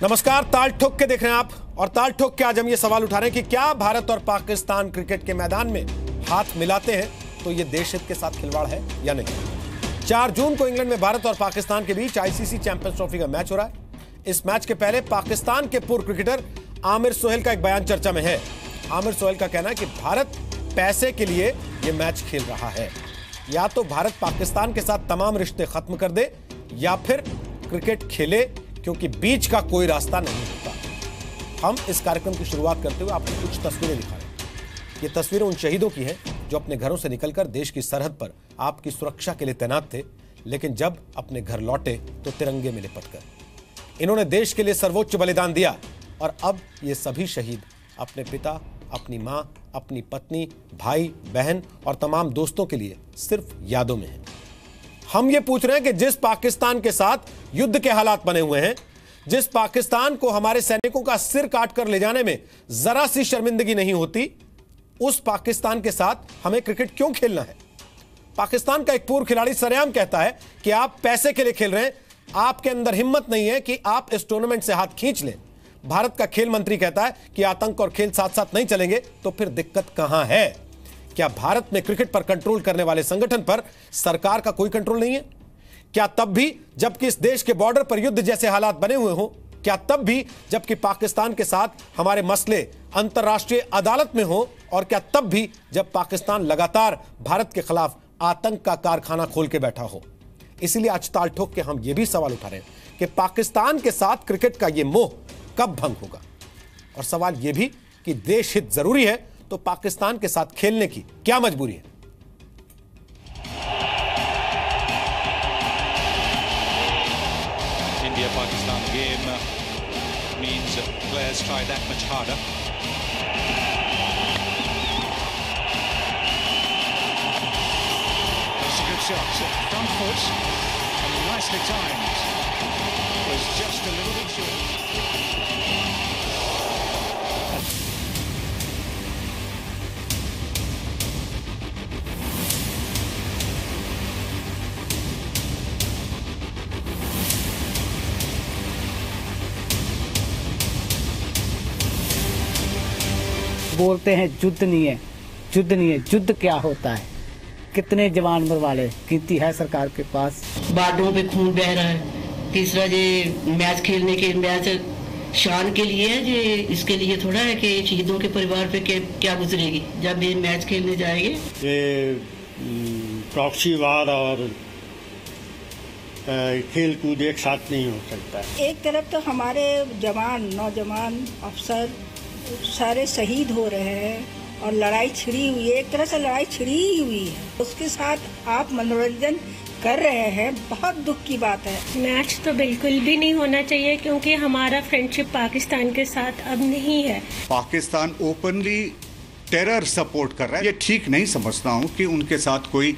नमस्कार, ताल ठोक के देख रहे हैं आप। और ताल ठोक के आज हम ये सवाल उठा रहे हैं कि क्या भारत और पाकिस्तान क्रिकेट के मैदान में हाथ मिलाते हैं तो ये देश हित के साथ खिलवाड़ है या नहीं। 4 जून को इंग्लैंड में भारत और पाकिस्तान के बीच आईसीसी चैंपियंस ट्रॉफी का मैच हो रहा है। इस मैच के पहले पाकिस्तान के पूर्व क्रिकेटर आमिर सोहेल का एक बयान चर्चा में है। आमिर सोहेल का कहना है कि भारत पैसे के लिए यह मैच खेल रहा है। या तो भारत पाकिस्तान के साथ तमाम रिश्ते खत्म कर दे या फिर क्रिकेट खेले, क्योंकि बीच का कोई रास्ता नहीं होता। हम इस कार्यक्रम की शुरुआत करते हुए आपको कुछ तस्वीरें दिखा रहे हैं। ये तस्वीरें उन शहीदों की हैं जो अपने घरों से निकलकर देश की सरहद पर आपकी सुरक्षा के लिए तैनात थे, लेकिन जब अपने घर लौटे तो तिरंगे में लिपटकर। इन्होंने देश के लिए सर्वोच्च बलिदान दिया और अब ये सभी शहीद अपने पिता, अपनी मां, अपनी पत्नी, भाई, बहन और तमाम दोस्तों के लिए सिर्फ यादों में हैं। हम ये पूछ रहे हैं कि जिस पाकिस्तान के साथ युद्ध के हालात बने हुए हैं, जिस पाकिस्तान को हमारे सैनिकों का सिर काट कर ले जाने में जरा सी शर्मिंदगी नहीं होती, उस पाकिस्तान के साथ हमें क्रिकेट क्यों खेलना है। पाकिस्तान का एक पूर्व खिलाड़ी सरेआम कहता है कि आप पैसे के लिए खेल रहे हैं, आपके अंदर हिम्मत नहीं है कि आप इस टूर्नामेंट से हाथ खींच लें। भारत का खेल मंत्री कहता है कि आतंक और खेल साथ साथ नहीं चलेंगे, तो फिर दिक्कत कहां है। क्या भारत में क्रिकेट पर कंट्रोल करने वाले संगठन पर सरकार का कोई कंट्रोल नहीं है? क्या तब भी जबकि इस देश के बॉर्डर पर युद्ध जैसे हालात बने हुए हों, क्या तब भी जबकि पाकिस्तान के साथ हमारे मसले अंतर्राष्ट्रीय अदालत में हो, और क्या तब भी जब पाकिस्तान लगातार भारत के खिलाफ आतंक का कारखाना खोल के बैठा हो। इसीलिए आज ताल ठोक के हम ये भी सवाल उठा रहे हैं कि पाकिस्तान के साथ क्रिकेट का ये मोह कब भंग होगा। और सवाल यह भी कि देश हित जरूरी है तो पाकिस्तान के साथ खेलने की क्या मजबूरी है। India Pakistan game means players try that much harder. That's a good shot. Front foot and nicely timed. Was just a little bit short. बोलते हैं युद्ध नहीं है, युद्ध नहीं है, युद्ध क्या होता है, कितने जवान मरवाले, गिनती है सरकार के पास। बार्डरों पे खून बह रहा है। तीसरा ये मैच खेलने के मैच शान के लिए है, ये इसके लिए थोड़ा है कि शहीदों के परिवार पे क्या गुजरेगी जब ये मैच खेलने जाएंगे। ये प्रॉक्सी वार और खेल कूद एक साथ नहीं हो सकता। एक तरफ तो हमारे जवान, नौजवान, अफसर सारे शहीद हो रहे हैं और लड़ाई छिड़ी हुई है, एक तरह से लड़ाई छिड़ी ही हुई है। उसके साथ आप मनोरंजन कर रहे हैं, बहुत दुख की बात है। मैच तो बिल्कुल भी नहीं होना चाहिए, क्योंकि हमारा फ्रेंडशिप पाकिस्तान के साथ अब नहीं है। पाकिस्तान ओपनली टेरर सपोर्ट कर रहा है। ये ठीक नहीं समझता हूँ कि उनके साथ कोई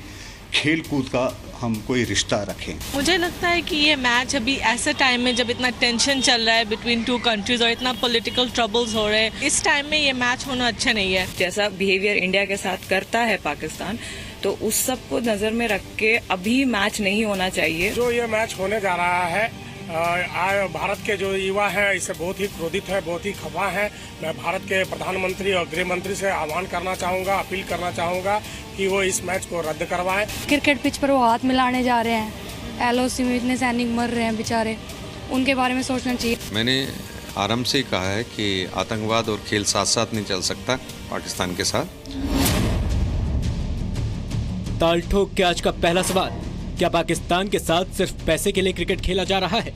खेल कूद का हम कोई रिश्ता रखें। मुझे लगता है कि ये मैच अभी ऐसे टाइम में जब इतना टेंशन चल रहा है बिटवीन 2 कंट्रीज और इतना पॉलिटिकल ट्रबल्स हो रहे हैं, इस टाइम में ये मैच होना अच्छा नहीं है। जैसा बिहेवियर इंडिया के साथ करता है पाकिस्तान, तो उस सब को नजर में रख के अभी मैच नहीं होना चाहिए। जो ये मैच होने जा रहा है, भारत के जो युवा हैं इससे बहुत ही क्रोधित है, बहुत ही खफा है। मैं भारत के प्रधानमंत्री और गृह मंत्री से आह्वान करना चाहूँगा, अपील करना चाहूँगा कि वो इस मैच को रद्द करवाएं। क्रिकेट पिच पर वो हाथ मिलाने जा रहे हैं, LOC में इतने सैनिक मर रहे हैं बेचारे, उनके बारे में सोचना चाहिए। मैंने आरंभ से कहा है कि आतंकवाद और खेल साथ साथ नहीं चल सकता पाकिस्तान के साथ। ताल ठोक के आज का पहला सवाल, क्या पाकिस्तान के साथ सिर्फ पैसे के लिए क्रिकेट खेला जा रहा है?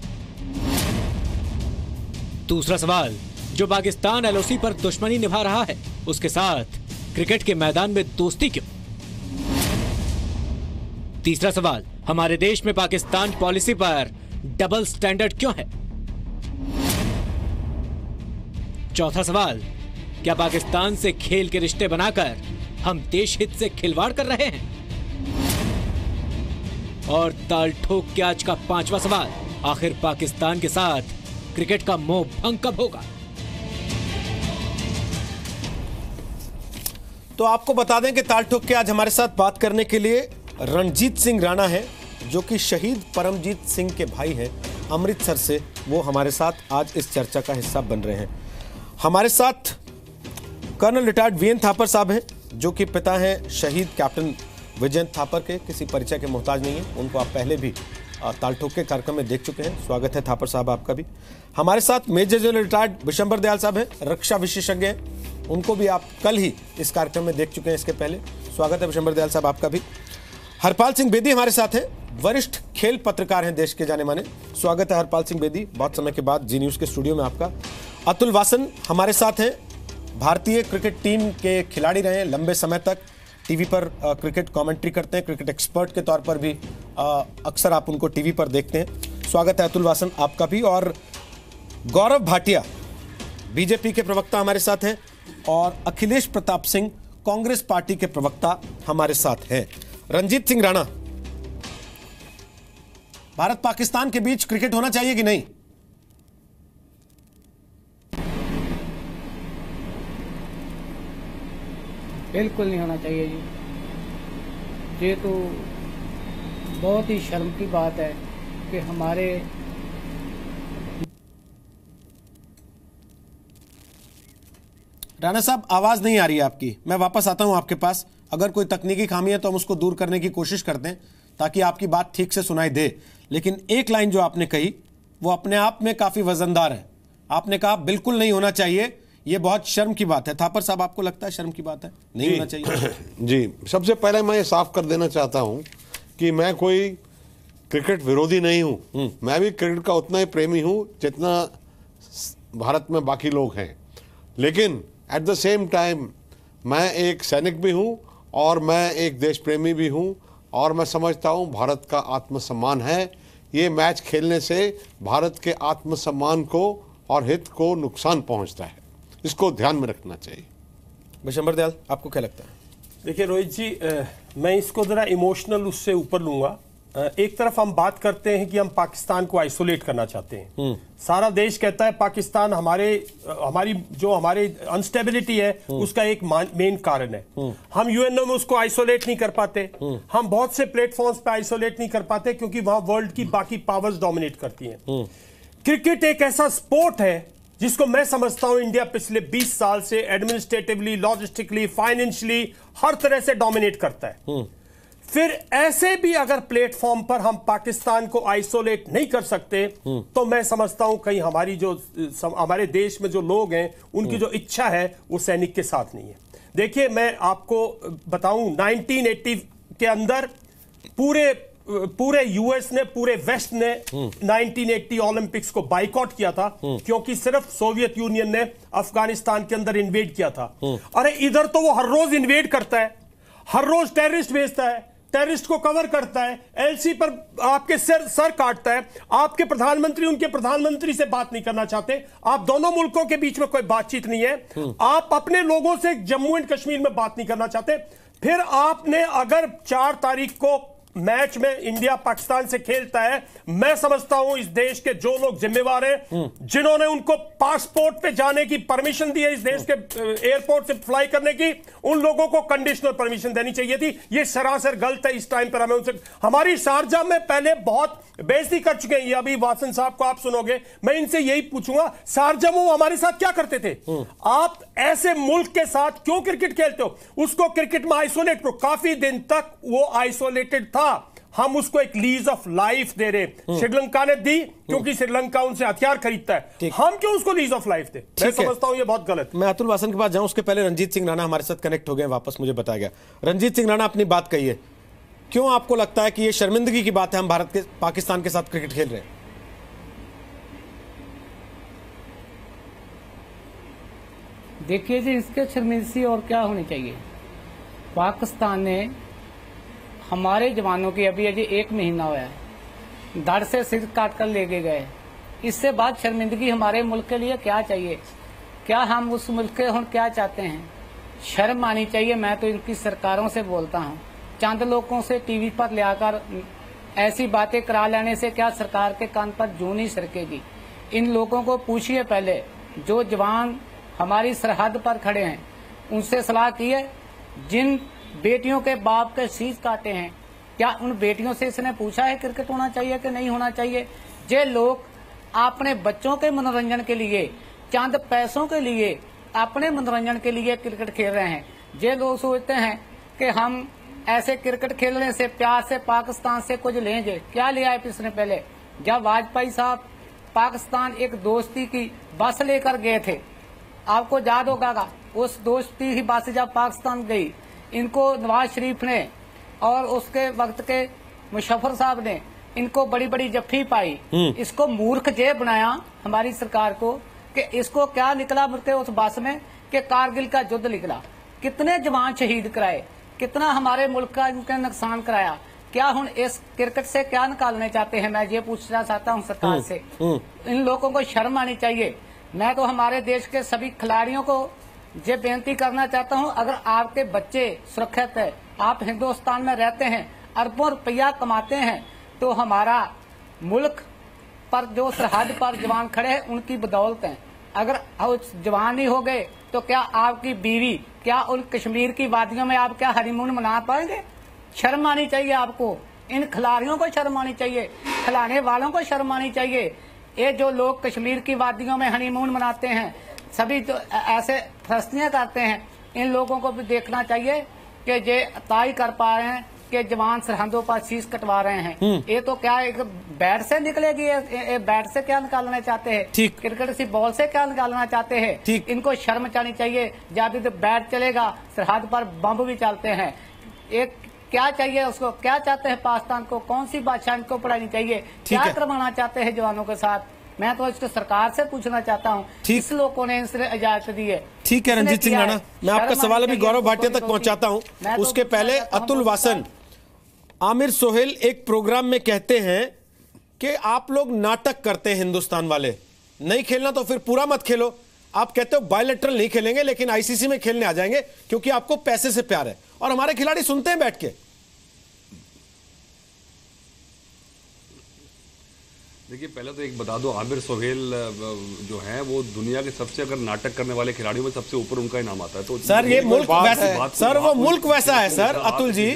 दूसरा सवाल, जो पाकिस्तान LOC पर दुश्मनी निभा रहा है, उसके साथ क्रिकेट के मैदान में दोस्ती क्यों? तीसरा सवाल, हमारे देश में पाकिस्तान पॉलिसी पर डबल स्टैंडर्ड क्यों है? चौथा सवाल, क्या पाकिस्तान से खेल के रिश्ते बनाकर हम देश हित से खिलवाड़ कर रहे हैं? और ताल ठोक के आज का पांचवा सवाल, आखिर पाकिस्तान के साथ क्रिकेट का मोह भंग कब होगा? तो आपको बता दें कि ताल ठोक के आज हमारे साथ बात करने के लिए रणजीत सिंह राणा है, जो कि शहीद परमजीत सिंह के भाई हैं, अमृतसर से वो हमारे साथ आज इस चर्चा का हिस्सा बन रहे हैं। हमारे साथ कर्नल रिटायर्ड वीएन थापर साहब हैं, जो कि पिता हैं शहीद कैप्टन विजयंत थापर के, किसी परिचय के मोहताज नहीं है। उनको आप पहले भी तालठोक के कार्यक्रम में देख चुके हैं। स्वागत है थापर साहब आपका भी। हमारे साथ major general retired Vishambar Dayal साहब हैं, रक्षा विशेषज्ञ हैं। उनको भी आप कल ही इस कार्यक्रम में देख चुके हैं इसके पहले। स्वागत है विशंबर दयाल साहब आपका भी। हरपाल सिंह बेदी हमारे साथ हैं, वरिष्ठ खेल पत्रकार हैं देश के जाने माने। स्वागत है हरपाल सिंह बेदी, बहुत समय के बाद जी न्यूज़ के स्टूडियो में आपका। अतुल वासन हमारे साथ हैं, भारतीय क्रिकेट टीम के खिलाड़ी रहे हैं, लंबे समय तक टीवी पर क्रिकेट कमेंट्री करते हैं, क्रिकेट एक्सपर्ट के तौर पर भी अक्सर आप उनको टीवी पर देखते हैं। स्वागत है अतुल वासन आपका भी। और गौरव भाटिया बीजेपी के प्रवक्ता हमारे साथ हैं, और अखिलेश प्रताप सिंह कांग्रेस पार्टी के प्रवक्ता हमारे साथ हैं। रंजीत सिंह राणा, भारत पाकिस्तान के बीच क्रिकेट होना चाहिए कि नहीं? बिल्कुल नहीं होना चाहिए जी। ये तो बहुत ही शर्म की बात है कि हमारे राणा साहब आवाज नहीं आ रही है आपकी। मैं वापस आता हूं आपके पास। अगर कोई तकनीकी खामी है तो हम उसको दूर करने की कोशिश करते हैं ताकि आपकी बात ठीक से सुनाई दे। लेकिन एक लाइन जो आपने कही वो अपने आप में काफी वजनदार है। आपने कहा बिल्कुल नहीं होना चाहिए, ये बहुत शर्म की बात है। थापर साहब आपको लगता है शर्म की बात है, नहीं होना चाहिए? जी, सबसे पहले मैं ये साफ कर देना चाहता हूं कि मैं कोई क्रिकेट विरोधी नहीं हूं। मैं भी क्रिकेट का उतना ही प्रेमी हूं जितना भारत में बाकी लोग हैं। लेकिन एट द सेम टाइम मैं एक सैनिक भी हूं और मैं एक देश प्रेमी भी हूं, और मैं समझता हूं भारत का आत्मसम्मान है। ये मैच खेलने से भारत के आत्मसम्मान को और हित को नुकसान पहुंचता है, इसको ध्यान में रखना चाहिए। विशंबर दयाल आपको क्या लगता है? देखिए रोहित जी, मैं इसको जरा इमोशनल उससे ऊपर लूंगा। एक तरफ हम बात करते हैं कि हम पाकिस्तान को आइसोलेट करना चाहते हैं। सारा देश कहता है पाकिस्तान हमारी अनस्टेबिलिटी है उसका एक मेन कारण है। हम यूएनओ में उसको आइसोलेट नहीं कर पाते, हम बहुत से प्लेटफॉर्म्स पे आइसोलेट नहीं कर पाते क्योंकि वहां वर्ल्ड की बाकी पावर्स डोमिनेट करती हैं। क्रिकेट एक ऐसा स्पोर्ट है जिसको मैं समझता हूं इंडिया पिछले 20 साल से एडमिनिस्ट्रेटिवली, लॉजिस्टिकली, फाइनेंशियली हर तरह से डोमिनेट करता है। फिर ऐसे भी अगर प्लेटफॉर्म पर हम पाकिस्तान को आइसोलेट नहीं कर सकते तो मैं समझता हूं कहीं हमारे देश में जो लोग हैं उनकी जो इच्छा है वो सैनिक के साथ नहीं है। देखिए मैं आपको बताऊं, 1980 के अंदर पूरे यूएस ने, पूरे वेस्ट ने 1980 ओलंपिक्स को बाइकआउट किया था क्योंकि सिर्फ सोवियत यूनियन ने अफगानिस्तान के अंदर इन्वेड किया था। अरे इधर तो वो हर रोज इन्वेड करता है, हर रोज टेररिस्ट भेजता है, टेररिस्ट को कवर करता है, एलसी पर आपके सर काटता है। आपके प्रधानमंत्री उनके प्रधानमंत्री से बात नहीं करना चाहते। आप दोनों मुल्कों के बीच में कोई बातचीत नहीं है। आप अपने लोगों से जम्मू एंड कश्मीर में बात नहीं करना चाहते। फिर आपने अगर 4 तारीख को मैच में इंडिया पाकिस्तान से खेलता है, मैं समझता हूं इस देश के जो लोग जिम्मेवार हैं, जिन्होंने उनको पासपोर्ट पे जाने की परमिशन दी है, इस देश के एयरपोर्ट से फ्लाई करने की, उन लोगों को कंडीशनल परमिशन देनी चाहिए थी। ये सरासर गलत है। इस टाइम पर हमें उनसे, हमारी शारजा में पहले बहुत बेइज्जती कर चुके हैं। ये अभी वासन साहब को आप सुनोगे, मैं इनसे यही पूछूंगा, शारजा में वो हमारे साथ क्या करते थे? आप ऐसे मुल्क के साथ क्यों क्रिकेट खेलते हो? उसको क्रिकेट में आइसोलेट करो। काफी दिन तक वो आइसोलेटेड था, हम उसको एक लीज ऑफ लाइफ दे रहे। श्रीलंका ने दी क्योंकि श्रीलंका उनसे हथियार खरीदता है, हम क्यों उसको लीज ऑफ लाइफ दे? मैं समझता हूं ये बहुत गलत। मैं अतुल वासन के पास जाऊं उसके पहले रंजीत सिंह राणा हमारे साथ कनेक्ट हो गए वापस, मुझे बताया गया। रंजीत सिंह राणा अपनी बात कहिए, क्यों आपको लगता है कि ये शर्मिंदगी की बात है हम भारत के पाकिस्तान के साथ क्रिकेट खेल रहे हैं? देखिए जी, इसके शर्मिंदगी और क्या होनी चाहिए। पाकिस्तान ने हमारे जवानों की अभी 1 महीना हुआ है, धड़ से सिर काट कर लेके गए। इससे बाद शर्मिंदगी हमारे मुल्क के लिए क्या चाहिए? क्या हम उस मुल्क के हम क्या चाहते हैं? शर्म आनी चाहिए। मैं तो इनकी सरकारों से बोलता हूँ, चंद लोगों से टीवी पर ले आकर ऐसी बातें करा लेने से क्या सरकार के कान पर जूं नहीं सरकेगी? इन लोगों को पूछिए पहले, जो जवान हमारी सरहद पर खड़े हैं उनसे सलाह की है। जिन बेटियों के बाप के शीश काटे हैं, क्या उन बेटियों से इसने पूछा है क्रिकेट होना चाहिए कि नहीं होना चाहिए? ये लोग अपने बच्चों के मनोरंजन के लिए, चंद पैसों के लिए, अपने मनोरंजन के लिए क्रिकेट खेल रहे हैं। ये लोग सोचते हैं कि हम ऐसे क्रिकेट खेलने से, प्यार से पाकिस्तान से कुछ लेंगे। क्या लिया है पिछले पहले? जब वाजपेयी साहब पाकिस्तान एक दोस्ती की बस लेकर गए थे, आपको याद होगा, उस दोस्ती की बस जब पाकिस्तान गई, इनको नवाज शरीफ ने और उसके वक्त के मुशर्रफ साहब ने इनको बड़ी बड़ी जफ्फी पाई। इसको मूर्ख जे बनाया हमारी सरकार को कि इसको क्या निकला मुझे उस बस में कि कारगिल का युद्ध निकला। कितने जवान शहीद कराए, कितना हमारे मुल्क का इनके नुकसान कराया। क्या हम इस क्रिकेट से क्या निकालने चाहते हैं? मैं ये पूछना चाहता हूँ सरकार से। इन लोगों को शर्म आनी चाहिए। मैं तो हमारे देश के सभी खिलाड़ियों को ये बेनती करना चाहता हूँ, अगर आपके बच्चे सुरक्षित है, आप हिंदुस्तान में रहते हैं, अरबों रुपया कमाते हैं, तो हमारा मुल्क पर जो सरहद पर जवान खड़े हैं उनकी बदौलत है। अगर जवान नहीं हो गए तो क्या आपकी बीवी, क्या उन कश्मीर की वादियों में आप क्या हनीमून मना पाएंगे? शर्म आनी चाहिए आपको। इन खिलाड़ियों को शर्म आनी चाहिए, खिलाने वालों को शर्म आनी चाहिए। ये जो लोग कश्मीर की वादियों में हनीमून मनाते हैं, सभी तो ऐसे फस्तियां करते हैं, इन लोगों को भी देखना चाहिए कि ये तय कर पा रहे हैं कि जवान सरहदों पर शीश कटवा रहे हैं। ये तो क्या एक बैट से निकलेगी? ये बैट से क्या निकालना चाहते हैं? क्रिकेट से बॉल से क्या निकालना चाहते हैं? इनको शर्म आनी चाहिए। जब तो बैट चलेगा, सरहद पर बम भी चलते हैं। एक क्या चाहिए उसको? क्या चाहते हैं पाकिस्तान को? कौन सी बादशाह इनको पढ़ानी चाहिए? क्या करवाना चाहते हैं जवानों के साथ? मैं तो इसको सरकार से पूछना चाहता हूँ, किस लोगों ने इनसे इजाजत दी है? ठीक है रंजीत सिंह राणा, मैं आपका सवाल अभी गौरव भाटिया तक पहुंचाता हूँ। उसके पहले अतुल वासन, आमिर सोहेल एक प्रोग्राम में कहते हैं कि आप लोग नाटक करते हैं हिंदुस्तान वाले, नहीं खेलना तो फिर पूरा मत खेलो। आप कहते हो बायलैटरल नहीं खेलेंगे लेकिन आईसीसी में खेलने आ जाएंगे क्योंकि आपको पैसे से प्यार है, और हमारे खिलाड़ी सुनते हैं बैठ के। देखिए, पहले तो एक बता दो, आमिर सोहेल जो हैं वो दुनिया के सबसे अगर नाटक करने वाले खिलाड़ियों में सबसे ऊपर उनका इनाम आता है। तो सर ये मुल्क वैसा, सर वो मुल्क वैसा है सर अतुल जी,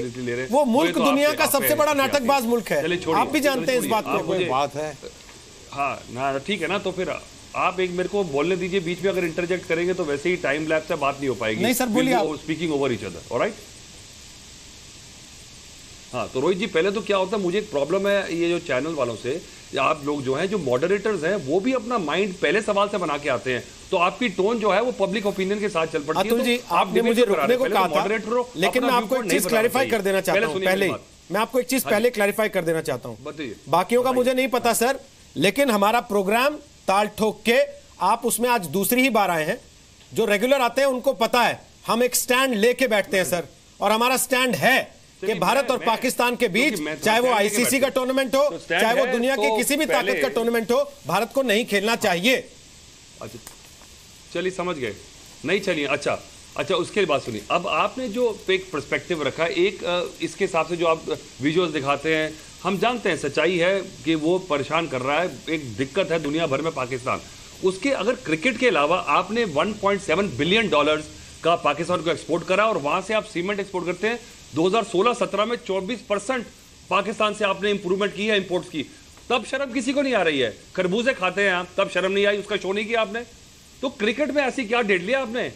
वो मुल्क दुनिया का सबसे बड़ा नाटकबाज मुल्क है, आप भी जानते हैं इस बात को। बात है हाँ ना, ठीक है ना, तो फिर आप एक मेरे को बोलने दीजिए, बीच में अगर इंटरजेक्ट करेंगे तो वैसे ही टाइम लैप्स से बात नहीं हो पाएगी। नहीं सर बोलिए, speaking over each other, alright. हाँ तो रोहित जी, पहले तो क्या होता है, मुझे एक प्रॉब्लम है ये जो चैनल वालों से, आप लोग जो हैं, जो मॉडरेटर्स हैं, वो भी अपना माइंड पहले सवाल से बना के आते हैं, तो आपकी टोन जो है वो पब्लिक ओपिनियन के साथ चल पड़ती है। अतुल जी, आपने मुझे रुकने को कहा था, लेकिन मैं आपको एक चीज क्लैरिफाई कर देना चाहता हूं। पहले मैं आपको एक चीज पहले क्लैरिफाई कर देना चाहता हूं, बाकियों का मुझे नहीं पता सर, लेकिन हमारा प्रोग्राम ताल ठोक के, आप उसमें आज दूसरी ही बार आए हैं। जो रेगुलर आते हैं उनको पता है हम एक स्टैंड लेके बैठते हैं सर, और हमारा स्टैंड है कि भारत और पाकिस्तान के बीच, चाहे वो आईसीसी का टूर्नामेंट हो, चाहे वो दुनिया की किसी भी ताकत का टूर्नामेंट हो, भारत को नहीं खेलना चाहिए। अच्छा चलिए, समझ गए, नहीं चलिए, अच्छा उसके बाद सुनिए। अब आपने जो एक पर्सपेक्टिव रखा, एक इसके हिसाब से जो आप विजुअल्स दिखाते हैं, हम जानते हैं सच्चाई है कि वो परेशान कर रहा है, एक दिक्कत है दुनिया भर में पाकिस्तान। उसके अगर क्रिकेट के अलावा आपने $1.7 बिलियन का पाकिस्तान को एक्सपोर्ट करा, और वहां से आप सीमेंट एक्सपोर्ट करते हैं। 2016-17 में 24% पाकिस्तान से आपने इंप्रूवमेंट की है इंपोर्ट्स की, तब शर्म किसी को नहीं आ रही है। खरबूजे खाते हैं आप, तब शर्म नहीं आई, उसका शो नहीं किया आपने। तो क्रिकेट में ऐसी क्या डेट लिया आपने?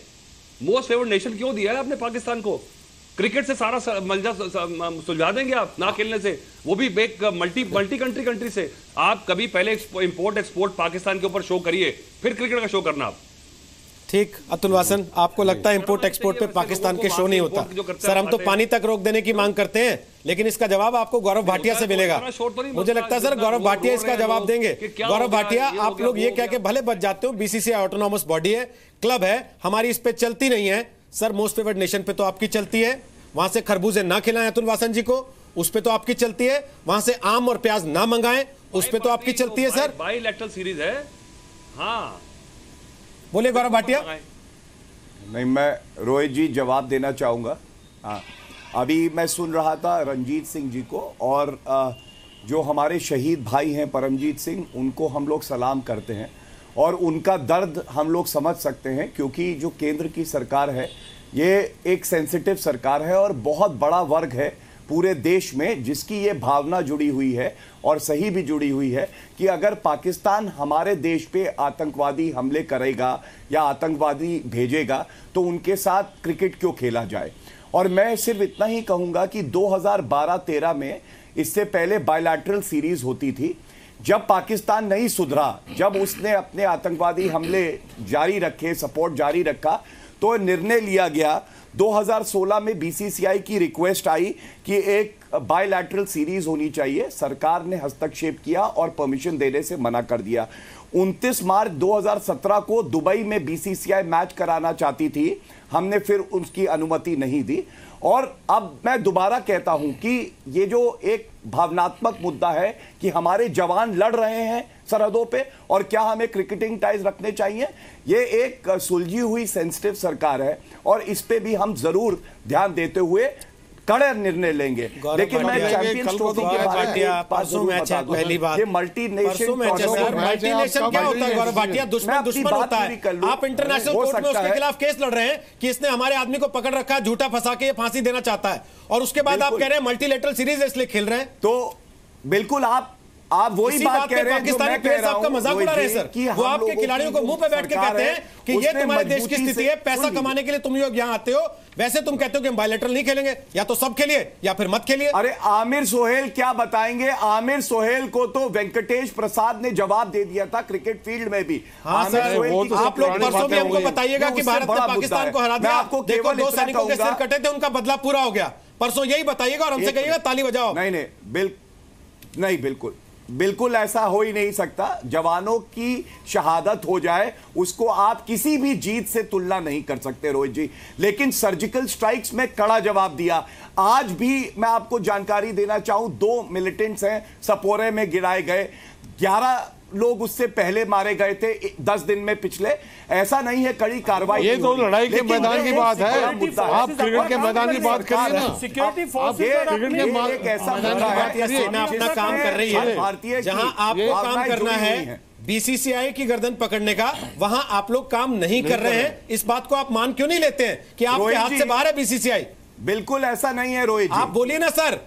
मोस्ट फेवर्ड नेशन क्यों दिया है आपने पाकिस्तान को? क्रिकेट से सारा मलजा सुलझा देंगे आप ना खेलने से, वो भी एक मल्टी कंट्री से। आप कभी पहले इंपोर्ट एक्सपोर्ट पाकिस्तान के ऊपर शो करिए, फिर क्रिकेट का शो करना आप। ठीक, अतुल वासन, आपको लगता है इंपोर्ट एक्सपोर्ट पे पाकिस्तान के शो नहीं होता? सर हम तो पानी तक रोक देने की मांग करते हैं, लेकिन इसका जवाब आपको गौरव भाटिया से मिलेगा। मुझे लगता है सर गौरव भाटिया इसका जवाब देंगे। गौरव भाटिया, आप लोग ये कह के भले बच जाते हो, बीसीसीआई ऑटोनॉमस बॉडी है, क्लब है, हमारी इस पे चलती नहीं है। सर मोस्ट फेवर्ड नेशन पे तो आपकी चलती है, वहां से खरबूजे ना खिलाएं अतुल वासन जी को, उस पे तो आपकी चलती है। वहां से आम और प्याज ना मंगाएं, उस पे तो आपकी चलती है। सर बाईलैटरल सीरीज है। हाँ बोले गौरव भाटिया। नहीं, मैं रोहित जी जवाब देना चाहूँगा। हाँ, अभी मैं सुन रहा था रंजीत सिंह जी को, और जो हमारे शहीद भाई हैं परमजीत सिंह, उनको हम लोग सलाम करते हैं, और उनका दर्द हम लोग समझ सकते हैं, क्योंकि जो केंद्र की सरकार है ये एक सेंसिटिव सरकार है, और बहुत बड़ा वर्ग है पूरे देश में जिसकी ये भावना जुड़ी हुई है और सही भी जुड़ी हुई है कि अगर पाकिस्तान हमारे देश पे आतंकवादी हमले करेगा या आतंकवादी भेजेगा तो उनके साथ क्रिकेट क्यों खेला जाए। और मैं सिर्फ इतना ही कहूंगा कि 2012-13 में, इससे पहले बायलैटरल सीरीज होती थी, जब पाकिस्तान नहीं सुधरा, जब उसने अपने आतंकवादी हमले जारी रखे, सपोर्ट जारी रखा, तो निर्णय लिया गया 2016 में बीसीसीआई की रिक्वेस्ट आई कि एक बायलैटरल सीरीज होनी चाहिए। सरकार ने हस्तक्षेप किया और परमिशन देने से मना कर दिया। 29 मार्च 2017 को दुबई में बीसीसीआई मैच कराना चाहती थी, हमने फिर उसकी अनुमति नहीं दी। और अब मैं दोबारा कहता हूं कि ये जो एक भावनात्मक मुद्दा है कि हमारे जवान लड़ रहे हैं सरहदों पे और क्या हमें क्रिकेटिंग टाइज रखने चाहिए, ये एक सुलझी हुई सेंसिटिव सरकार है और इस पे भी हम जरूर ध्यान देते हुए कड़े निर्णय लेंगे। लेकिन मैं चैंपियंस ट्रॉफी के बारे में परसों मैच है, पहली बात ये मल्टीनेशनल क्या होता है गौरव भाटिया? दुश्मन होता है। आप इंटरनेशनल कोर्ट में उसके खिलाफ केस लड़ रहे हैं कि इसने हमारे आदमी को पकड़ रखा है, झूठा फंसा के फांसी देना चाहता है, और उसके बाद आप कह रहे हैं मल्टीलेटरल सीरीज इसलिए खेल रहे हैं। तो बिल्कुल आप वही बात कह रहे हैं जो मैं कह रहा हूं, आपका मजाक उड़ा रहे हैं सर कि वो आपके खिलाड़ियों को मुंह पे बैठ के कहते हैं कि ये तुम्हारे देश की स्थिति है, पैसा कमाने के लिए तुम लोग यहां आते हो, वैसे तुम कहते हो कि हम बायलैटरल नहीं खेलेंगे, या तो सब खेलिए या फिर मत खेलिए। अरे आमिर सोहेल क्या बताएंगे? आमिर सोहेल को तो वेंकटेश प्रसाद ने जवाब दे दिया था क्रिकेट फील्ड में भी। हाँ सर, आप लोग परसों भी हमको बताइएगा कि भारत ने पाकिस्तान को हरा दिया, देखो 2 सैनिकों के सिर कटे थे, उनका बदला पूरा हो गया। परसों यही बताइएगा और हमसे कहिएगा ताली बजाओ। नहीं, बिल्कुल ऐसा हो ही नहीं सकता। जवानों की शहादत हो जाए उसको आप किसी भी जीत से तुलना नहीं कर सकते रोहित जी। लेकिन सर्जिकल स्ट्राइक्स में कड़ा जवाब दिया। आज भी मैं आपको जानकारी देना चाहूं, 2 मिलिटेंट्स हैं सपोरे में गिराए गए, 11 लोग उससे पहले मारे गए थे 10 दिन में पिछले। ऐसा नहीं है कड़ी कार्रवाई। ये तो लड़ाई के मैदान की बात है, आप क्रिकेट के मैदान की बात करिए ना। सिक्योरिटी फोर्सेस एक ऐसा भारतीय सेना अपना काम कर रही है, जहां आपको काम करना है बीसीसीआई की गर्दन पकड़ने का, वहां आप लोग काम नहीं कर रहे हैं। इस बात को आप मान क्यों नहीं लेते हैं कि आपके हाथ से बाहर है बीसीसीआई? बिल्कुल ऐसा नहीं है रोहित जी। आप बोलिए ना सर,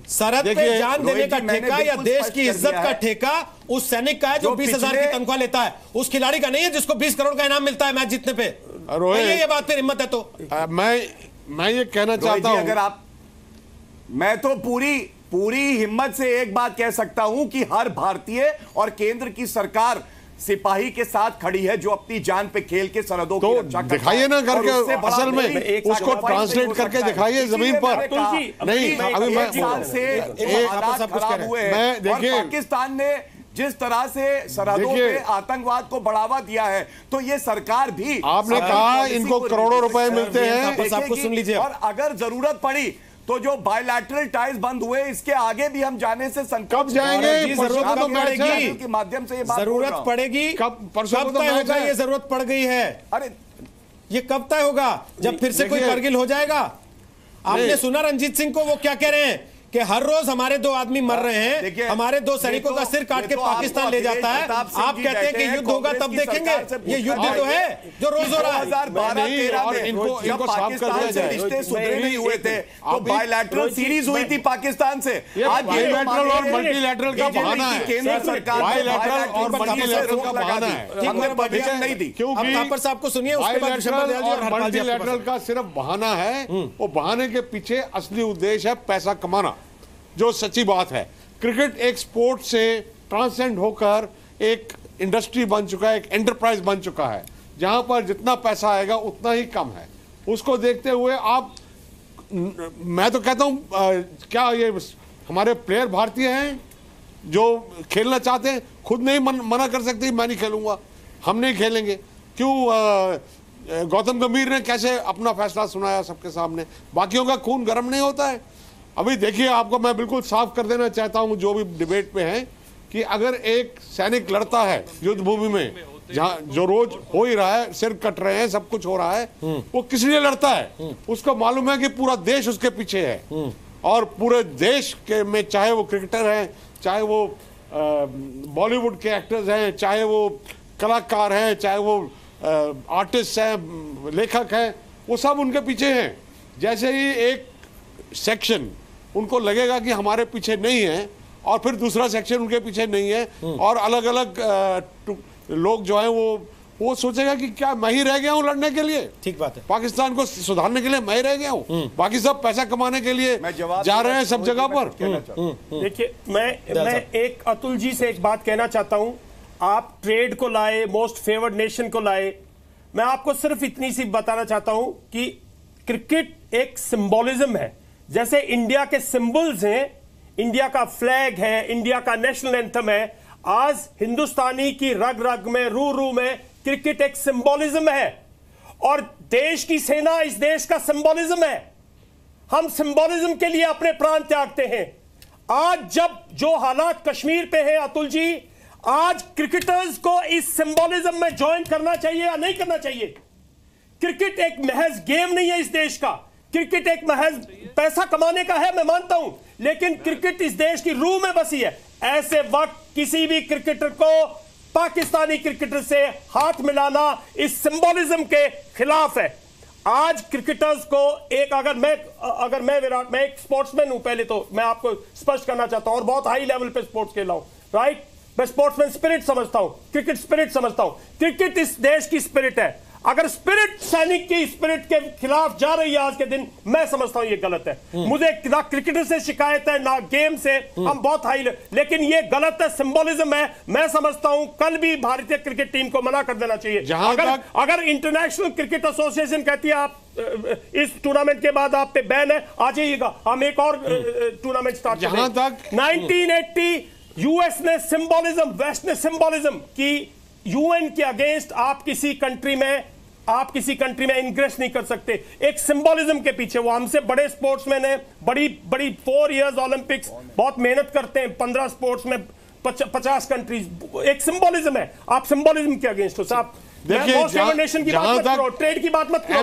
सरहद पे जान देने का ठेका या देश की इज्जत का ठेका उस सैनिक का है जो 20,000 की तनख्वाह लेता है, उस खिलाड़ी का नहीं है जिसको 20 करोड़ का इनाम मिलता है मैच जीतने पे। ये बात पे हिम्मत है तो मैं ये कहना चाहता हूं, अगर आप, मैं तो पूरी हिम्मत से एक बात कह सकता हूं कि हर भारतीय और केंद्र की सरकार सिपाही के साथ खड़ी है जो अपनी जान पे खेल के सरहदों की रक्षा करता है। दिखाइए ना करके, असल में उसको ट्रांसलेट करके दिखाइए जमीन पर। नहीं, अभी मैं खराब हुए हैं। देखिए पाकिस्तान ने जिस तरह से सरहदों पे आतंकवाद को बढ़ावा दिया है, तो ये सरकार भी, आपने कहा इनको करोड़ों रुपए मिलते हैं, आपको सुन लीजिए। और अगर जरूरत पड़ी तो जो बायलैटरल टाइज बंद हुए इसके आगे भी हम जाने से कब जाएंगे? जरूरत तो पड़ेगी के माध्यम से ये बात जरूरत पड़ेगी। कब परसों तय होगा ये जरूरत पड़ गई है? अरे ये कब तय होगा? जब फिर से कोई करगिल हो जाएगा। आपने सुना रंजीत सिंह को, वो क्या कह रहे हैं कि हर रोज हमारे 2 आदमी मर रहे हैं, हमारे 2 सैनिकों का सिर काट के पाकिस्तान ले जाता है। आप कहते हैं कि युद्ध होगा तब देखेंगे। ये युद्ध तो है जो रोज हो रहा है। 2012-13 में जब पाकिस्तान से रिश्ते सुधरे नहीं हुए थे तो बायलैटरल सीरीज हुई थी पाकिस्तान से। आज बायलैटरल और मल्टीलैटरल का बहाना है। केंद्र सरकार बायलैटरल और मल्टीलैटरल का बहाना है, नहीं दी। क्योंकि तापर साहब को सुनिए, मल्टीलैटरल का सिर्फ बहाना है। वो बहाने के पीछे असली उद्देश्य है पैसा कमाना, जो सच्ची बात है। क्रिकेट एक स्पोर्ट से ट्रांसेंड होकर एक इंडस्ट्री बन चुका है, एक एंटरप्राइज बन चुका है, जहां पर जितना पैसा आएगा उतना ही कम है। उसको देखते हुए आप, मैं तो कहता हूं, क्या ये हमारे प्लेयर भारतीय हैं जो खेलना चाहते हैं, खुद नहीं मना कर सकते मैं नहीं खेलूंगा, हम नहीं खेलेंगे? क्यों गौतम गंभीर ने कैसे अपना फैसला सुनाया सबके सामने? बाकियों का खून गर्म नहीं होता है? अभी देखिए, आपको मैं बिल्कुल साफ कर देना चाहता हूं जो भी डिबेट पे है, कि अगर एक सैनिक लड़ता है युद्ध भूमि में, जहां जो रोज हो ही रहा है, सिर कट रहे हैं, सब कुछ हो रहा है, वो किस लिए लड़ता है? उसको मालूम है कि पूरा देश उसके पीछे है, और पूरे देश के में, चाहे वो क्रिकेटर हैं, चाहे वो बॉलीवुड के एक्टर्स हैं, चाहे वो कलाकार हैं, चाहे वो आर्टिस्ट हैं, लेखक हैं, वो सब उनके पीछे हैं। जैसे ही एक सेक्शन उनको लगेगा कि हमारे पीछे नहीं है, और फिर दूसरा सेक्शन उनके पीछे नहीं है, और अलग अलग लोग जो है वो सोचेगा कि क्या मैं ही रह गया हूँ लड़ने के लिए। ठीक बात है। पाकिस्तान को सुधारने के लिए मैं ही रह गया हूँ, बाकी सब पैसा कमाने के लिए जा रहे हैं सब जगह पर। देखिए, मैं एक अतुल जी से एक बात कहना चाहता हूं। आप ट्रेड को लाए, मोस्ट फेवर्ड नेशन को लाए। मैं आपको सिर्फ इतनी सी बताना चाहता हूं कि क्रिकेट एक सिंबोलिज्म है। जैसे इंडिया के सिंबल्स हैं, इंडिया का फ्लैग है, इंडिया का नेशनल एंथम है, आज हिंदुस्तानी की रग रग में, रू रू में क्रिकेट एक सिंबोलिज्म है, और देश की सेना इस देश का सिंबोलिज्म है। हम सिंबोलिज्म के लिए अपने प्राण त्यागते हैं। आज जब जो हालात कश्मीर पे हैं अतुल जी, आज क्रिकेटर्स को इस सिंबोलिज्म में ज्वाइन करना चाहिए या नहीं करना चाहिए? क्रिकेट एक महज गेम नहीं है इस देश का, क्रिकेट एक महज पैसा कमाने का है, मैं मानता हूं, लेकिन क्रिकेट इस देश की रूह में बसी है। ऐसे वक्त किसी भी क्रिकेटर को पाकिस्तानी क्रिकेटर से हाथ मिलाना इस सिंबोलिज्म के खिलाफ है। आज क्रिकेटर्स को एक अगर मैं एक स्पोर्ट्समैन हूं, पहले तो मैं आपको स्पष्ट करना चाहता हूं, और बहुत हाई लेवल पे स्पोर्ट्स खेला हूं, राइट। मैं स्पोर्ट्समैन स्पिरिट समझता हूं, क्रिकेट स्पिरिट समझता हूं। क्रिकेट इस देश की स्पिरिट है। अगर स्पिरिट सैनिक की स्पिरिट के खिलाफ जा रही है आज के दिन, मैं समझता हूं ये गलत है। मुझे ना क्रिकेटर से शिकायत है ना गेम से, हम बहुत हाई, लेकिन ये गलत है, सिंबोलिज्म है। मैं समझता हूं कल भी भारतीय क्रिकेट टीम को मना कर देना चाहिए। अगर इंटरनेशनल क्रिकेट एसोसिएशन कहती है आप इस टूर्नामेंट के बाद आप पे बैन है, आ जाइएगा, हम एक और टूर्नामेंट स्टार्ट करेंगे। 1980 यूएस ने सिंबोलिज्म, वेस्ट ने सिंबोलिज्म की यूएन के अगेंस्ट आप किसी कंट्री में इंग्रेस नहीं कर सकते। एक सिंबोलिज्म के पीछे, वो हमसे बड़े स्पोर्ट्समैन हैं, बड़ी 4 इयर्स ओलंपिक्स, बहुत मेहनत करते हैं, 15 स्पोर्ट्स में 50 कंट्रीज, एक सिंबोलिज्म है। आप सिंबोलिज्म के अगेंस्ट हो साहब। देखिए, नेशन की बात मत करो, ट्रेड की बात मत करो,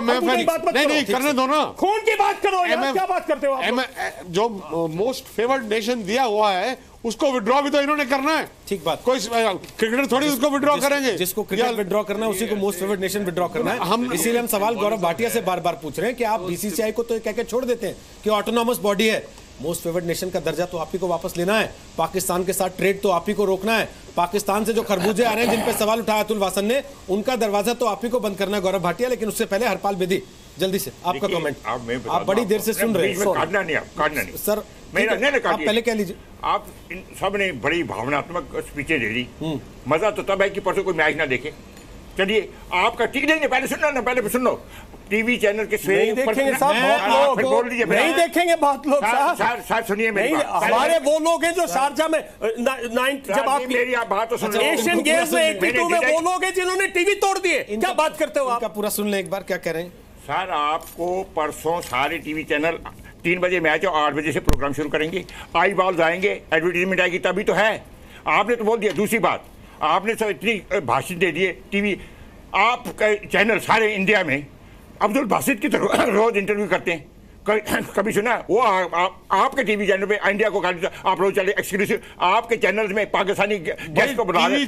नहीं करने दो ना, खून की बात करो यार, क्या बात करते हो आप? जो मोस्ट फेवर्ड नेशन दिया हुआ है उसको विड्रॉ भी तो इन्होंने करना है। ठीक बात। कोई क्रिकेटर थोड़ी उसको विड्रॉ करेंगे। जिसको क्रिकेट विड्रॉ करना है उसी को मोस्ट फेवर्ड नेशन विड्रॉ करना है। इसीलिए हम सवाल गौरव भाटिया से बार बार पूछ रहे हैं कि आप बीसीसीआई को तो कह के छोड़ देते हैं कि ऑटोनॉमस बॉडी है, मोस्ट फेवर्ड नेशन का दर्जा तो आप ही को वापस लेना है, पाकिस्तान के साथ ट्रेड तो आप ही को रोकना है, पाकिस्तान से जो खरबूजे आ रहे हैं जिन पे सवाल उठाया अतुल वासन ने, उनका दरवाजा तो आप ही को बंद करना है गौरव भाटिया। लेकिन उससे पहले हरपाल बेदी, जल्दी से आपका कमेंट। आप बड़ी देर से सुन रहे हैं। काटना नहीं सर, आप पहले कह लीजिए। आप सब ने बड़ी भावनात्मक स्पीचें दे दी, मजा तो तब है कि परसों कोई मैच ना देखे। चलिए, आपका ठीक नहीं, पहले सुनना ना, पहले सुन लो। टीवी चैनल के नहीं देखेंगे साहब, बहुत लोग बोल दीजिए, नहीं देखेंगे बहुत लोग साहब सुनिए मेरी बात। हमारे वो लोग हैं जो शारजा में जब आप मेरी आप बात तो सुन, एशियन गेम्स में 82 में वो लोग हैं जिन्होंने टीवी तोड़ दिए। क्या बात करते हो आप? पूरा सुन लें एक बार, क्या कह रहे हैं सर? आपको परसों सारे टीवी चैनल 3 बजे मैच और 8 बजे से प्रोग्राम शुरू करेंगे, आई बॉल्स आएंगे, एडवर्टीजमेंट आएगी, तभी तो है। आपने तो बोल दिया। दूसरी बात, आपने सब इतनी भाषण दे दिए। टीवी आप चैनल सारे इंडिया में अब्दुल बासित की तरह रोज इंटरव्यू करते हैं, कभी सुना? वो आपके टीवी चैनल पे इंडिया को आप रोज चले एक्सक्लूसिव, आपके चैनल्स में पाकिस्तानी गेस्ट को बुला रहे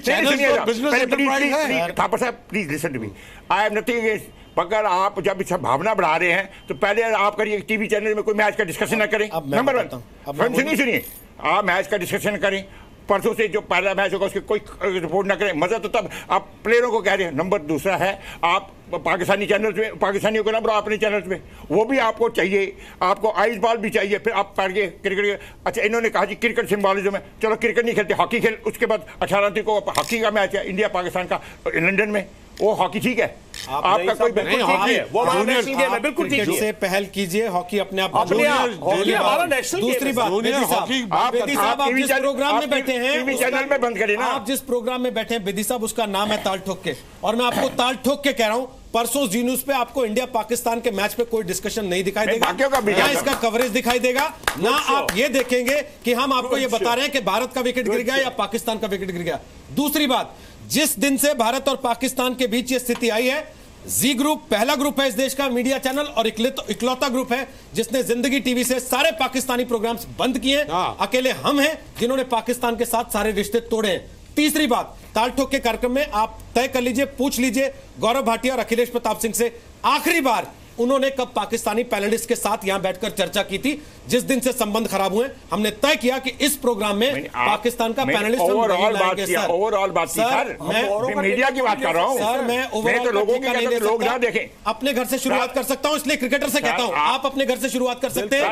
हैं। थापर साहब please listen to me, I am nothing against, मगर आप जब सब भावना बढ़ा रहे हैं तो पहले आप करिए टीवी चैनल में कोई मैच का डिस्कशन ना करें। नंबर 1 सुनिए, आप मैच का डिस्कशन करें। परसों से जो पहला मैच होगा उसकी कोई रिपोर्ट ना करें, मजा तो तब आप प्लेयरों को कह रहे हैं। नंबर दूसरा है, आप पाकिस्तानी चैनल्स में पाकिस्तानियों को नंबर अपने चैनल्स में वो भी आपको चाहिए, आपको आइस बॉल भी चाहिए। फिर आप पढ़ गए क्रिकेट, अच्छा इन्होंने कहा जी क्रिकेट सिंबॉलिज्म है, चलो क्रिकेट नहीं खेलते, हॉकी खेल। उसके बाद 18 को हॉकी का मैच है इंडिया पाकिस्तान का लंदन में, वो हॉकी ठीक है, आपका कोई नहीं, हॉकी वो हमारा नेशनल गेम है, बिल्कुल ठीक है। पहल कीजिए, हॉकी अपने आप हमारा नेशनल। दूसरी बात, बेदी साहब आप जिस प्रोग्राम में बैठे हैं टीवी चैनल में बंद करें ना, आप जिस प्रोग्राम में बैठे हैं बेदी साहब, उसका नाम है ताल ठोक के, और मैं आपको ताल ठोक के कह रहा हूं, परसों जी न्यूज पे आपको इंडिया पाकिस्तान के मैच पे कोई डिस्कशन नहीं दिखाई देगा, ना इसका कवरेज दिखाई देगा, ना आप ये देखेंगे कि हम आपको ये बता रहे हैं कि भारत का विकेट गिर गया या पाकिस्तान का विकेट गिर गया। दूसरी बात, जिस दिन से भारत और पाकिस्तान के बीच ये स्थिति आई है, जी ग्रुप पहला ग्रुप है इस देश का मीडिया चैनल और इकलौता ग्रुप है जिसने जिंदगी टीवी से सारे पाकिस्तानी प्रोग्राम्स बंद किए। अकेले हम हैं जिन्होंने पाकिस्तान के साथ सारे रिश्ते तोड़े हैं। तीसरी बात, ताल ठोक के कार्यक्रम में आप तय कर लीजिए, पूछ लीजिए गौरव भाटिया और अखिलेश प्रताप सिंह से, आखिरी बार उन्होंने कब पाकिस्तानी पैनलिस्ट के साथ यहां बैठकर चर्चा की थी? जिस दिन से संबंध खराब हुए हमने तय किया कि इस प्रोग्राम में पाकिस्तान का पैनलिस्ट ओवरऑल बात किया, ओवरऑल बात की सर, मैं मीडिया की बात कर रहा हूं सर। मैं ओवरऑल लोगों की लोग ना देखें। अपने घर से शुरुआत कर सकता हूं, इसलिए क्रिकेटर से कहता हूं आप अपने घर से शुरुआत कर सकते हैं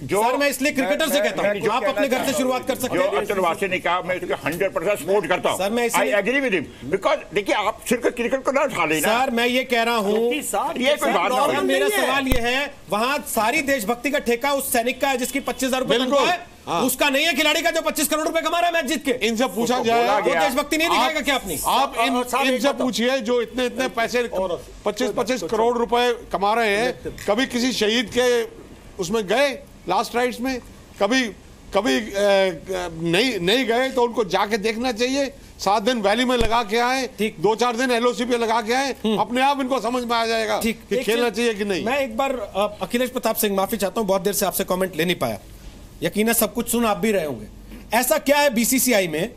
सर। मैं इसलिए क्रिकेटर से कहता हूं आप अपने घर से शुरुआत कर सकते हैं। अतुल वासी ने कहा, मैं 100% सपोर्ट करता हूं सर। मैं I agree with him, because देखिए आप सिर्फ क्रिकेट को ना उठा लेना सर। मैं ये कह रहा हूं ये कोई बात नहीं। मेरा सवाल ये है, वहां सारी देशभक्ति का ठेका उस सैनिक का है जिसकी 25,000 रुपए तनख्वाह है, उसका नहीं है खिलाड़ी का जो 25 करोड़ रुपए कमा रहा है मैच जीत के। इनसे पूछा जाए वो देशभक्ति नहीं दिखाएगा क्या अपनी? आप इनसे पूछिए जो इतने पैसे 25 करोड़ रुपए कमा रहे हैं, कभी किसी शहीद के उसमें गए लास्ट राइट्स में? कभी नहीं गए तो उनको जाके देखना चाहिए। 7 दिन वैली में लगा के आए, 2-4 दिन एलओसी पे लगा के आए, अपने आप इनको समझ में आ जाएगा कि खेलना चाहिए कि नहीं। मैं एक बार अखिलेश प्रताप सिंह, माफी चाहता हूं बहुत देर से आपसे कमेंट ले नहीं पाया, यकीनन सब कुछ सुन आप भी रहे होंगे। ऐसा क्या है बीसीसीआई में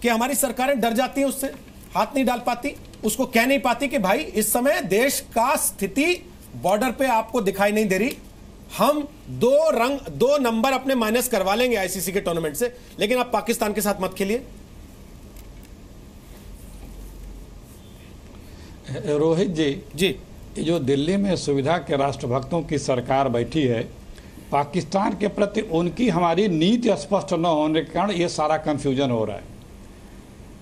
कि हमारी सरकारें डर जाती हैं, उससे हाथ नहीं डाल पाती, उसको कह नहीं पाती कि भाई इस समय देश का स्थिति बॉर्डर पे आपको दिखाई नहीं दे रही, हम 2 नंबर अपने माइनस करवा लेंगे आईसीसी के टूर्नामेंट से, लेकिन आप पाकिस्तान के साथ मत खेलिए। रोहित जी, ये जो दिल्ली में सुविधा के राष्ट्रभक्तों की सरकार बैठी है, पाकिस्तान के प्रति उनकी हमारी नीति स्पष्ट न होने के कारण ये सारा कंफ्यूजन हो रहा है।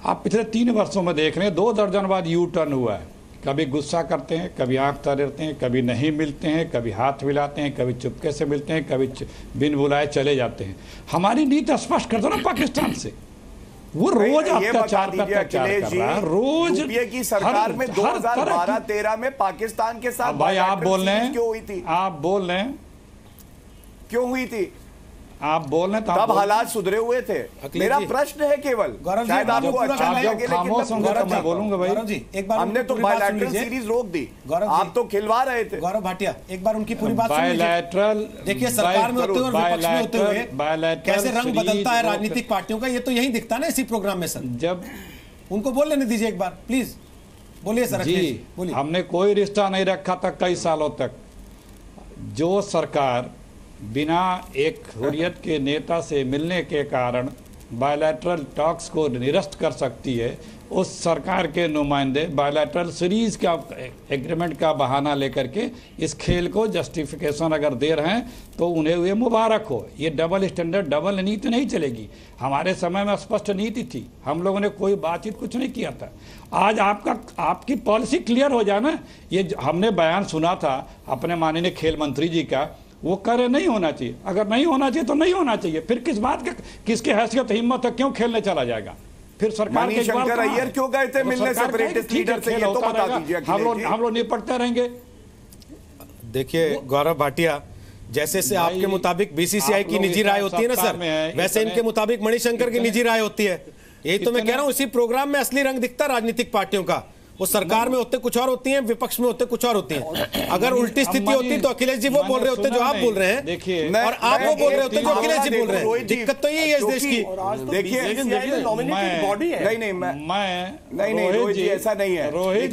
आप पिछले 3 वर्षों में देख रहे हैं 2 दर्जन बाद यू टर्न हुआ है। कभी गुस्सा करते हैं, कभी आंख तरेरते हैं, कभी नहीं मिलते हैं, कभी हाथ मिलाते हैं, कभी चुपके से मिलते हैं, कभी बिन बुलाए चले जाते हैं। हमारी नीति स्पष्ट कर दो ना पाकिस्तान से। वो रोज अत्याचार कर रहा है, रोज यूपीए की सरकार में 2012-13 में पाकिस्तान के साथ भाई आप बोल रहे हैं, क्यों हुई थी? आप बोल रहे हैं क्यों हुई थी? आप बोल रहे हैं तब हालात सुधरे हुए थे। मेरा प्रश्न है केवल, शायद आपको अच्छा लगे, लेकिन मैं बोलूंगा भाई एक बार हमने तो बायलैटरल सीरीज रोक दी, आप तो खिलवा रहे थे। गौरव भाटिया एक बार उनकी पूरी बात सुन लीजिए। बायलैटरल देखिए सरकार में होते हुए और विपक्ष में होते हुए कैसे रंग बदलता है राजनीतिक पार्टियों का, ये तो यही दिखता है ना इसी प्रोग्राम में सर। जब उनको बोल लेने दीजिए एक बार प्लीज, बोलिए सर। जी हमने कोई रिश्ता नहीं रखा था कई सालों तक। जो सरकार बिना एक हुर्रियत के नेता से मिलने के कारण बायलैटरल टॉक्स को निरस्त कर सकती है, उस सरकार के नुमाइंदे बायलैटरल सीरीज का एग्रीमेंट का बहाना लेकर के इस खेल को जस्टिफिकेशन अगर दे रहे हैं तो उन्हें ये मुबारक हो। ये डबल स्टैंडर्ड, डबल नीति नहीं चलेगी। हमारे समय में स्पष्ट नीति थी, हम लोगों ने कोई बातचीत कुछ नहीं किया था। आज आपकी पॉलिसी क्लियर हो जाए ना। ये हमने बयान सुना था अपने माननीय खेल मंत्री जी का, वो करे नहीं होना चाहिए। अगर नहीं होना चाहिए तो नहीं होना चाहिए, फिर किस बात का, किसके हैसियत हिम्मत है, क्यों खेलने चला जाएगा? फिर सरकार के शंकर अय्यर क्यों गए थे मिलने सेपरेटिस्ट लीडर से, ये तो बता दीजिए। हम लोग निपटते रहेंगे। देखिए गौरव भाटिया, जैसे से आपके मुताबिक बीसीसीआई की निजी राय होती है ना सर, वैसे इनके मुताबिक मणिशंकर की निजी राय होती है। यही तो मैं कह रहा हूं, इसी प्रोग्राम में असली रंग दिखता है राजनीतिक पार्टियों का। वो सरकार में होते कुछ और होती हैं, विपक्ष में होते कुछ और होती हैं। अगर उल्टी स्थिति होती तो अखिलेश जी वो बोल रहे होते जो आप बोल रहे हैं, देखिए, और आप वो बोल रहे होते जो अखिलेश जी बोल रहे हैं। दिक्कत तो यही है इस देश की। देखिए नहीं रोहित जी ऐसा नहीं है। रोहित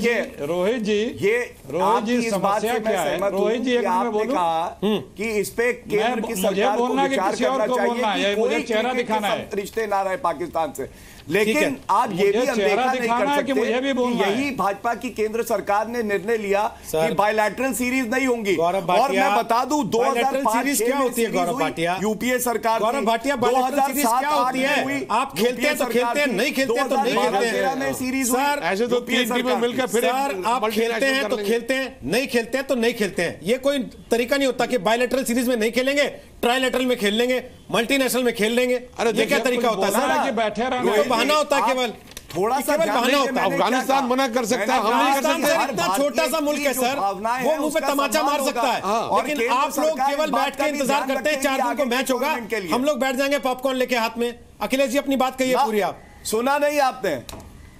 जी समस्या क्या है? रोहित जी एक आपने कहा कि इस पे केंद्र की सरकार को विचार करना चाहिए, मुझे चेहरा दिखाना है, रिश्ते ना रहे पाकिस्तान से। लेकिन आप ये भी अनदेखा नहीं कर सकते कि यही भाजपा की केंद्र सरकार ने निर्णय लिया कि बायलैटरल सीरीज नहीं होंगी। और मैं बता दूं 2005 सीरीज क्या होती है गौरव भाटिया? यूपीए सरकार गौरव भाटिया, बायलैटरल सीरीज क्या होती है? आप खेलते हैं तो खेलते हैं, नहीं खेलते हैं तो नहीं खेलते हैं। सीरीज सर ऐसे तो 3 टीमें मिलकर फिर सर आप खेलते हैं तो खेलते हैं, नहीं खेलते हैं तो नहीं खेलते हैं। ये कोई तरीका नहीं होता कि बायलैटरल सीरीज में नहीं खेलेंगे, ट्राइलैटरल में खेल लेंगे, मल्टीनेशनल में खेल लेंगे। ये क्या तरीका होता है सर? बैठे बहाना होता है केवल, थोड़ा सा बहाना होता है। अफगानिस्तान मना कर सकता है, हम नहीं कर सकते। इतना छोटा सा मुल्क है सर, वो मुंह पे तमाचा मार सकता है। लेकिन आप लोग केवल बैठ के इंतजार करते हैं 4 दिन को मैच होगा, हम लोग बैठ जाएंगे पॉपकॉर्न लेके हाथ में। अखिलेश जी अपनी बात कहिए पूरी। आप सुना नहीं आपने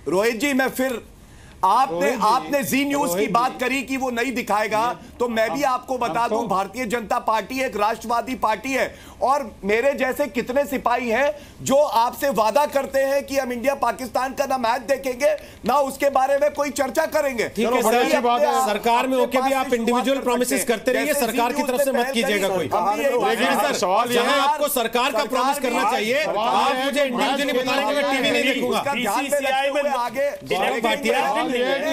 रोहित जी? मैं फिर आपने जी न्यूज की बात करी कि वो नहीं दिखाएगा, तो मैं भी आपको बता दूं भारतीय जनता पार्टी एक राष्ट्रवादी पार्टी है और मेरे जैसे कितने सिपाही हैं जो आपसे वादा करते हैं कि हम इंडिया पाकिस्तान का ना मैच देखेंगे ना उसके बारे में कोई चर्चा करेंगे। ठीक है सर, सरकार में होके भी आप इंडिविजुअल प्रोमिसेस करते रहिए, सरकार की तरफ से मत कीजिएगा कोई। लेकिन सर सवाल यह है, आपको सरकार का प्रॉमिस करना चाहिए, आप मुझे इंडिविजुअली बता रहे हैं कि मैं टीवी नहीं देखूंगा। गौरव भाटिया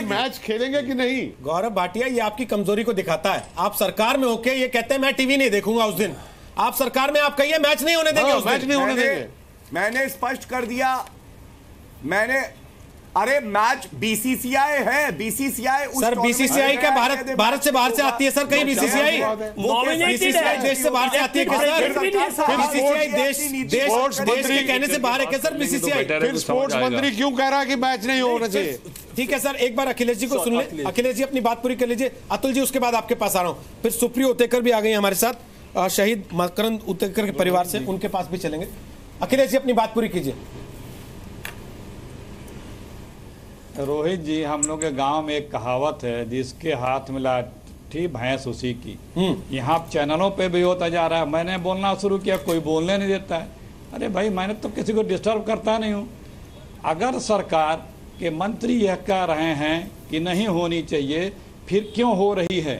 मैच खेलेंगे कि नहीं? गौरव भाटिया, ये आपकी कमजोरी को दिखाता है। आप सरकार में होके ये कहते हैं मैं टीवी नहीं देखूंगा उस दिन, आप सरकार में आप कहिए मैच नहीं होने देंगे, मैच नहीं होने देंगे। मैंने स्पष्ट कर दिया, अरे मैच बीसीसीआई है, बीसीसीआई सर बीसीसीआई क्या भारत से बाहर से आती है सर? कहीं बीसीसीआई देश से बाहर से आती है क्या सर? बीसीसीआई देश के कहने से बाहर है क्या सर बीसीसीआई? फिर स्पोर्ट्स मंत्री क्यों कह रहा है कि मैच नहीं होना चाहिए? ठीक है सर, एक बार अखिलेश जी को सुन ले। अखिलेश जी अपनी बात पूरी कर लीजिए। अतुल जी उसके बाद आपके पास आ रहा हूं। फिर सुप्रिया उतेकर भी आ गई हमारे साथ, शहीद मकरंद उतेकर के परिवार से, उनके पास भी चलेंगे। अखिलेश जी अपनी बात पूरी कीजिए। रोहित जी, हम लोग के गांव में एक कहावत है, जिसके हाथ में लाठी भैंस उसी की। यहाँ चैनलों पे भी होता जा रहा है। मैंने बोलना शुरू किया, कोई बोलने नहीं देता है। अरे भाई, मैंने तो किसी को डिस्टर्ब करता नहीं हूँ। अगर सरकार के मंत्री यह कह रहे हैं कि नहीं होनी चाहिए, फिर क्यों हो रही है?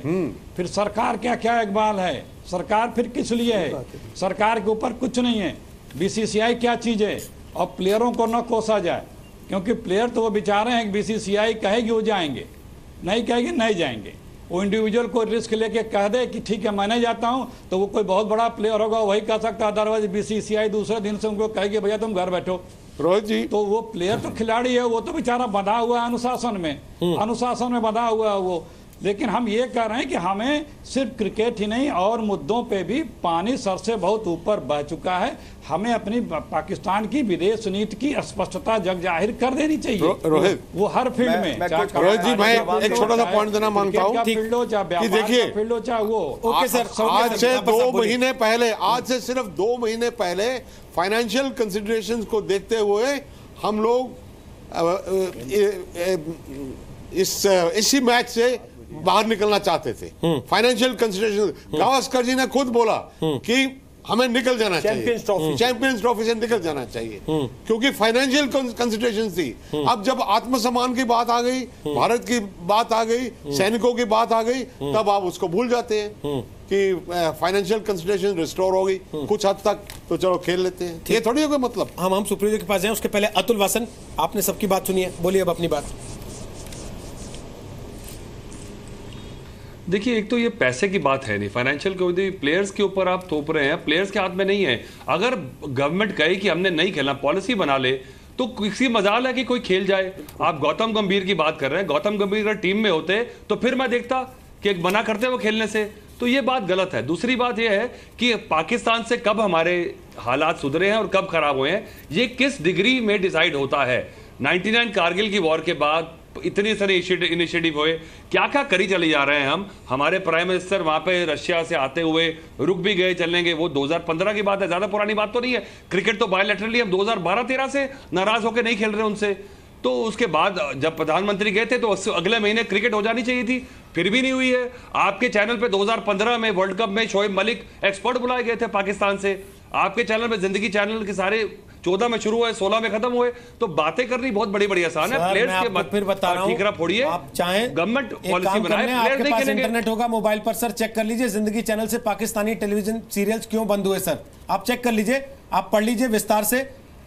फिर सरकार क्या इकबाल है? सरकार फिर किस लिए है? सरकार के ऊपर कुछ नहीं है। बीसीसीआई क्या चीज है? और प्लेयरों को न कोसा जाए, क्योंकि प्लेयर तो वो बेचारे हैं कि बीसीसीआई कहेगी वो जाएंगे, नहीं कहेगी नहीं जाएंगे। वो इंडिविजुअल को रिस्क लेके कह दे कि ठीक है मैं नहीं जाता हूं, तो वो कोई बहुत बड़ा प्लेयर होगा वही कह सकता है। अदरवाइज बीसीसीआई दूसरे दिन से उनको कहेगी भैया तुम घर बैठो। रोहित जी, तो वो प्लेयर तो खिलाड़ी है, वो तो बेचारा बंधा हुआ है अनुशासन में बंधा हुआ है वो। लेकिन हम ये कह रहे हैं कि हमें सिर्फ क्रिकेट ही नहीं और मुद्दों पे भी पानी सर से बहुत ऊपर बह चुका है। हमें अपनी पाकिस्तान की विदेश नीति की स्पष्टता जग जाहिर कर देनी चाहिए। रोहित, वो हर फील्ड में। रोहित जी, मैं एक छोटा सा पॉइंट देना मांगता हूँ कि देखिए, फील्ड हो चाहे वो आज से 2 महीने पहले, आज से सिर्फ 2 महीने पहले फाइनेंशियल कंसिडरेशंस को देखते हुए हम लोग इसी मैच से बाहर निकलना चाहते थे। फाइनेंशियल कंसिडरेशन, गावस्कर जी ने खुद बोला कि हमें निकल जाना चाहिए, चैंपियंस ट्रॉफी से निकल जाना चाहिए, क्योंकि फाइनेंशियल कंसिडरेशन थी। अब जब आत्मसम्मान की बात आ गई, भारत की बात आ गई, सैनिकों की बात आ गई, तब आप उसको भूल जाते हैं कि फाइनेंशियल कंसिडरेशन रिस्टोर हो गई कुछ हद तक, तो चलो खेल लेते हैं। ये थोड़ी कोई मतलब। हम सुप्रिया के पास जाएं, उसके पहले अतुल वासन, आपने सबकी बात सुनी है, बोलिए अब अपनी बात। देखिए, एक तो ये पैसे की बात है नहीं, फाइनेंशियल को प्लेयर्स के ऊपर आप थोप रहे हैं, प्लेयर्स के हाथ में नहीं है। अगर गवर्नमेंट कहे कि हमने नहीं खेलना, पॉलिसी बना ले, तो किसी मजाल है कि कोई खेल जाए। आप गौतम गंभीर की बात कर रहे हैं, गौतम गंभीर अगर टीम में होते तो फिर मैं देखता कि मना करते वो खेलने से, तो ये बात गलत है। दूसरी बात ये है कि पाकिस्तान से कब हमारे हालात सुधरे हैं और कब खराब हुए हैं, ये किस डिग्री में डिसाइड होता है। 99 कारगिल की वॉर के बाद इतने सारे इनिशिएटिव हुए, क्या क्या करी चले जा रहे हैं हम। हमारे प्राइम मिनिस्टर वहां पे रशिया से आते हुए रुक भी गए, चलेंगे, वो 2015 की बात है, ज्यादा पुरानी बात तो नहीं है। क्रिकेट तो बायलैटरली हम 2012-13 से नाराज होकर नहीं खेल रहे उनसे। तो उसके बाद जब प्रधानमंत्री गए थे तो अगले महीने क्रिकेट हो जानी चाहिए थी, फिर भी नहीं हुई है। आपके चैनल पे 2015 में वर्ल्ड कप में शोएब मलिक एक्सपर्ट बुलाए गए थे पाकिस्तान से। आपके चैनल में जिंदगी चैनल के सारे 14 में शुरू हुए, 16 में खत्म हुए। तो बातें करनी बहुत बड़ी बड़ी आसान है। प्लेयर्स के फिर बता रहा हूं, ठीकरा फोड़िए, आप चाहें गवर्नमेंट पॉलिसी बनाए, आपके पास इंटरनेट होगा, मोबाइल पर सर चेक कर लीजिए, जिंदगी चैनल से पाकिस्तानी टेलीविजन सीरियल्स क्यों बंद हुए सर, आप चेक कर लीजिए, आप पढ़ लीजिए विस्तार से।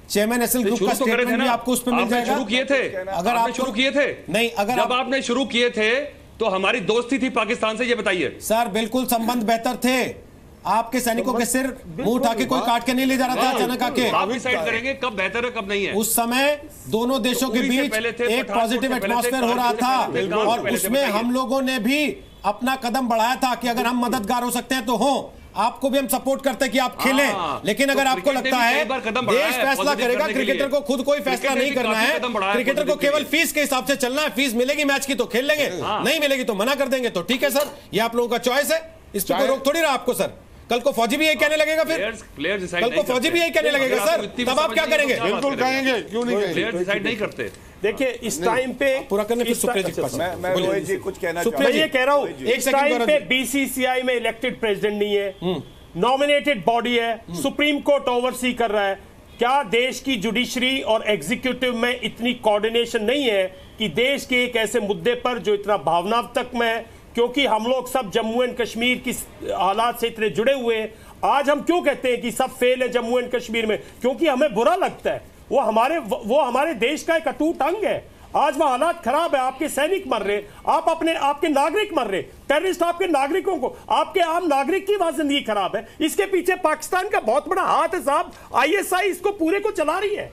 चेयरमैन एसएल ग्रुप का स्टेटमेंट भी आपको उस पर मिल जाएगा। शुरू किए थे, अगर आप शुरू किए थे नहीं, अगर जब आपने शुरू किए थे तो हमारी दोस्ती थी पाकिस्तान से, ये बताइए सर। बिल्कुल संबंध बेहतर थे, आपके सैनिकों के सिर मुंह उठा के कोई काट के नहीं ले जा रहा था अचानक आके। आप डिसाइड करेंगे कब बेहतर है कब नहीं है। उस समय दोनों देशों के बीच एक पॉजिटिव एटमॉस्फेयर हो रहा था और उसमें हम लोगों ने भी अपना कदम बढ़ाया था कि अगर हम मददगार हो सकते हैं तो हो, आपको भी हम सपोर्ट करते हैं कि आप खेलें। लेकिन अगर आपको लगता है देश फैसला करेगा, क्रिकेटर को खुद कोई फैसला नहीं करना है, क्रिकेटर को केवल फीस के हिसाब से चलना है, फीस मिलेगी मैच की तो खेल लेंगे, नहीं मिलेगी तो मना कर देंगे, तो ठीक है सर, ये आप लोगों का चॉइस है, इस पर कोई रोक थोड़ी रहा आपको सर। कल को फौजी भी यही कहने लगेगा, फिर कल को फौजी भी यही कहने लगेगा सर, तब आप क्या करेंगे? बिल्कुल कहेंगे, क्यों नहीं कहेंगे? प्लेयर्स डिसाइड नहीं करते। देखिए इस टाइम पे पूरा करने फिर सुप्रिया जी के पास। मैं रोहित जी कुछ कहना मैं ये कह रहा हूं एक इस टाइम पे बीसीसीआई में इलेक्टेड प्रेसिडेंट नहीं है, नॉमिनेटेड बॉडी है, सुप्रीम कोर्ट ओवरसी कर रहा है। क्या देश की जुडिशरी और एग्जीक्यूटिव में इतनी कोऑर्डिनेशन नहीं है कि देश के एक ऐसे मुद्दे पर जो इतना भावनात्मक में है, क्योंकि हम लोग सब जम्मू एंड कश्मीर की हालात से इतने जुड़े हुए हैं। आज हम क्यों कहते हैं कि सब फेल है जम्मू एंड कश्मीर में? क्योंकि हमें बुरा लगता है, वो हमारे देश का एक अटूट अंग है। आज वह हालात खराब है, आपके सैनिक मर रहे, आपके नागरिक मर रहे, टेररिस्ट आपके नागरिकों को, आपके आम नागरिक की वहां जिंदगी खराब है। इसके पीछे पाकिस्तान का बहुत बड़ा हाथ है साहब। आईएसआई इसको पूरे को चला रही है।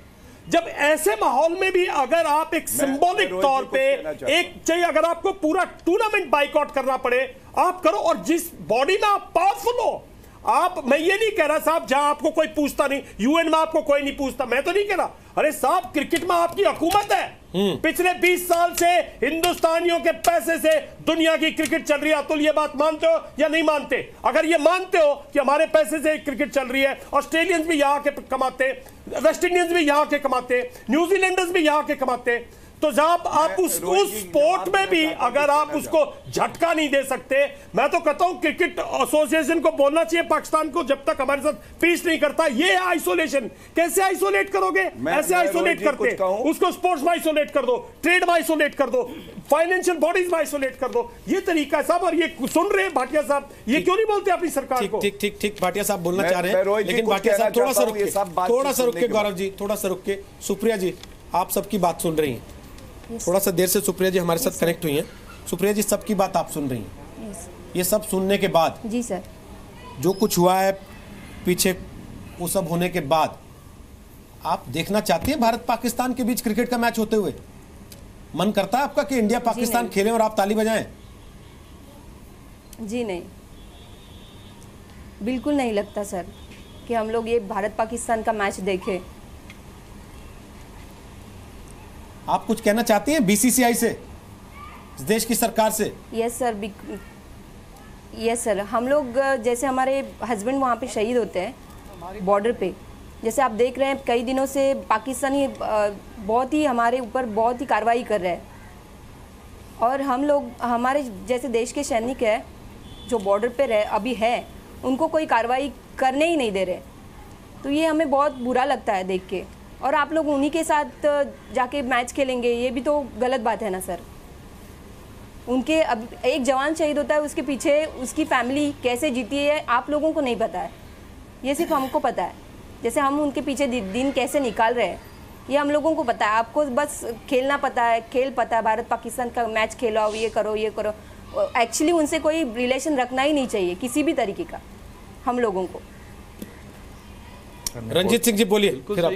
जब ऐसे माहौल में भी अगर आप एक सिंबॉलिक तौर पे एक चाहिए, अगर आपको पूरा टूर्नामेंट बाइकआउट करना पड़े आप करो, और जिस बॉडी में आप पावरफुल हो आप, मैं ये नहीं कह रहा साहब जहां आपको कोई पूछता नहीं, यूएन में आपको कोई नहीं पूछता, मैं तो नहीं कह रहा। अरे साहब क्रिकेट में आपकी हुकूमत है, पिछले 20 साल से हिंदुस्तानियों के पैसे से दुनिया की क्रिकेट चल रही है। अतुल ये बात मानते हो या नहीं मानते? अगर ये मानते हो कि हमारे पैसे से क्रिकेट चल रही है, ऑस्ट्रेलियंस भी यहाँ के कमाते, वेस्ट इंडियंस भी यहाँ के कमाते, न्यूजीलैंडर्स भी यहाँ के कमाते, तो जब आप उस स्पोर्ट में भी अगर आप उसको झटका नहीं दे सकते, मैं तो कहता हूं क्रिकेट एसोसिएशन को बोलना चाहिए पाकिस्तान को, जब तक हमारे साथ पीस नहीं करता। ये है आइसोलेशन। कैसे आइसोलेट करोगे? ऐसे आइसोलेट करते, उसको स्पोर्ट्स में आइसोलेट कर दो, ट्रेड में आइसोलेट कर दो, फाइनेंशियल बॉडीज में आइसोलेट कर दो। ये तरीका है साहब। और ये सुन रहे हैं भाटिया साहब, ये क्यों नहीं बोलते अपनी सरकार को? ठीक भाटिया साहब बोलना चाह रहे हैं, लेकिन भाटिया साहब थोड़ा सा रुक के गौरव जी, थोड़ा सा रुक के। सुप्रिया जी आप सबकी बात सुन रही हैं, थोड़ा सा देर से सुप्रिया जी हमारे साथ कनेक्ट हुई हैं। सुप्रिया जी सबकी बात आप सुन रही हैं, ये सब सुनने के बाद जी सर, जो कुछ हुआ है पीछे, वो सब होने के बाद आप देखना चाहती हैं भारत पाकिस्तान के बीच क्रिकेट का मैच होते हुए? मन करता है आपका कि इंडिया पाकिस्तान खेलें और आप ताली बजाएं? जी नहीं, बिल्कुल नहीं लगता सर कि हम लोग ये भारत पाकिस्तान का मैच देखें। आप कुछ कहना चाहती हैं बीसीसीआई से, देश की सरकार से? यस सर, हम लोग जैसे हमारे हस्बैंड वहाँ पे शहीद होते हैं बॉर्डर पे, जैसे आप देख रहे हैं कई दिनों से पाकिस्तानी बहुत ही हमारे ऊपर बहुत ही कार्रवाई कर रहे हैं, और हम लोग हमारे जैसे देश के सैनिक है जो बॉर्डर पे अभी है, उनको कोई कार्रवाई करने ही नहीं दे रहे। तो ये हमें बहुत बुरा लगता है देख के, और आप लोग उन्हीं के साथ जाके मैच खेलेंगे, ये भी तो गलत बात है ना सर। उनके अब एक जवान शहीद होता है, उसके पीछे उसकी फैमिली कैसे जीती है आप लोगों को नहीं पता है, ये सिर्फ हमको पता है। जैसे हम उनके पीछे दिन कैसे निकाल रहे हैं ये हम लोगों को पता है। आपको बस खेलना पता है, खेल पता है, भारत पाकिस्तान का मैच खेलाओ, ये करो ये करो। एक्चुअली उनसे कोई रिलेशन रखना ही नहीं चाहिए किसी भी तरीके का हम लोगों को। रंजीत सिंह जी बोलिए, फिर आप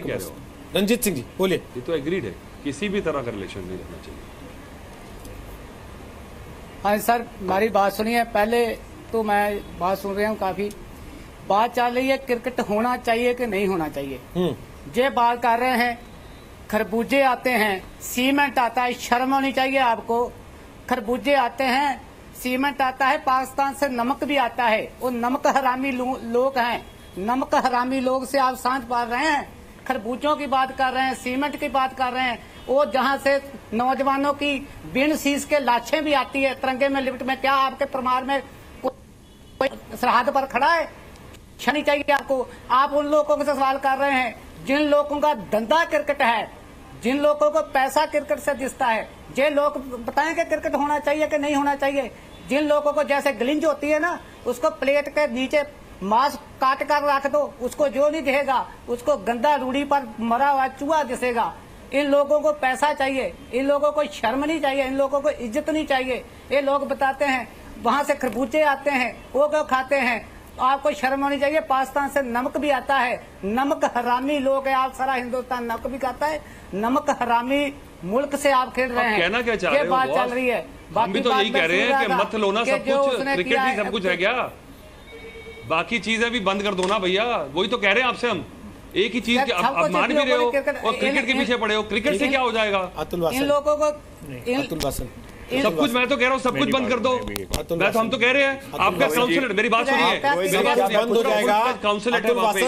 रंजीत सिंह जी बोलिए। ये तो एग्रीड है, किसी भी तरह का रिलेशन नहीं रहना चाहिए। हाँ सर, मेरी बात सुनिए। पहले तो मैं बात सुन रहा हूँ, काफी बात चल रही है क्रिकेट होना चाहिए कि नहीं होना चाहिए। ये बात कर रहे हैं, खरबूजे आते हैं, सीमेंट आता है, शर्म होनी चाहिए आपको। खरबूजे आते हैं, सीमेंट आता है, पाकिस्तान से नमक भी आता है। वो नमक हरामी लोग हैं, नमक हरामी लोग से आप सांस पाल रहे हैं। खरबूजों की बात कर रहे हैं, सीमेंट की बात कर रहे हैं, वो जहां से नौजवानों की बिन सीज के लाशें भी आती है तिरंगे में लिपट में। क्या आपके परमार में कोई सरहद पर खड़ा है? नहीं चाहिए आपको। आप उन लोगों से सवाल कर रहे हैं जिन लोगों का धंधा क्रिकेट है, जिन लोगों को पैसा क्रिकेट से दिखता है। ये लोग बताएं कि क्रिकेट होना चाहिए कि नहीं होना चाहिए। जिन लोगों को जैसे ग्लिंज होती है ना, उसको प्लेट के नीचे मांस काट कर रख दो, उसको जो नहीं दिखेगा उसको गंदा रूढ़ी पर मरा हुआ चूहा दिखेगा। इन लोगों को पैसा चाहिए, इन लोगों को शर्म नहीं चाहिए, इन लोगों को इज्जत नहीं चाहिए। ये लोग बताते हैं वहां से खरबूजे आते हैं, वो क्यों खाते हैं? आपको शर्म होनी चाहिए। पाकिस्तान से नमक भी आता है, नमक हरामी लोग है आप। सारा हिंदुस्तान नमक भी खाता है, नमक हरामी मुल्क से आप खेल रहे हैं। कहना क्या चाह रहे हो? बात चल रही है। हम भी तो यही कह रहे हैं कि मत लो ना सब कुछ, क्रिकेट ही सब कुछ है क्या? बाकी चीजें भी बंद कर दो ना भैया। वही तो कह रहे हैं आपसे हम। एक ही चीज आप मान भी रहे हो और क्रिकेट के पीछे पड़े हो। क्रिकेट से क्या हो जाएगा? अतुल वासन, इन लोगों को अतुल वासन सब कुछ मैं तो कह रहा हूँ, सब कुछ बंद कर दो। मैं तो हम तो कह रहे हैं आपका काउंसिलेट, मेरी बात सुनिए, बंद हो जाएगा,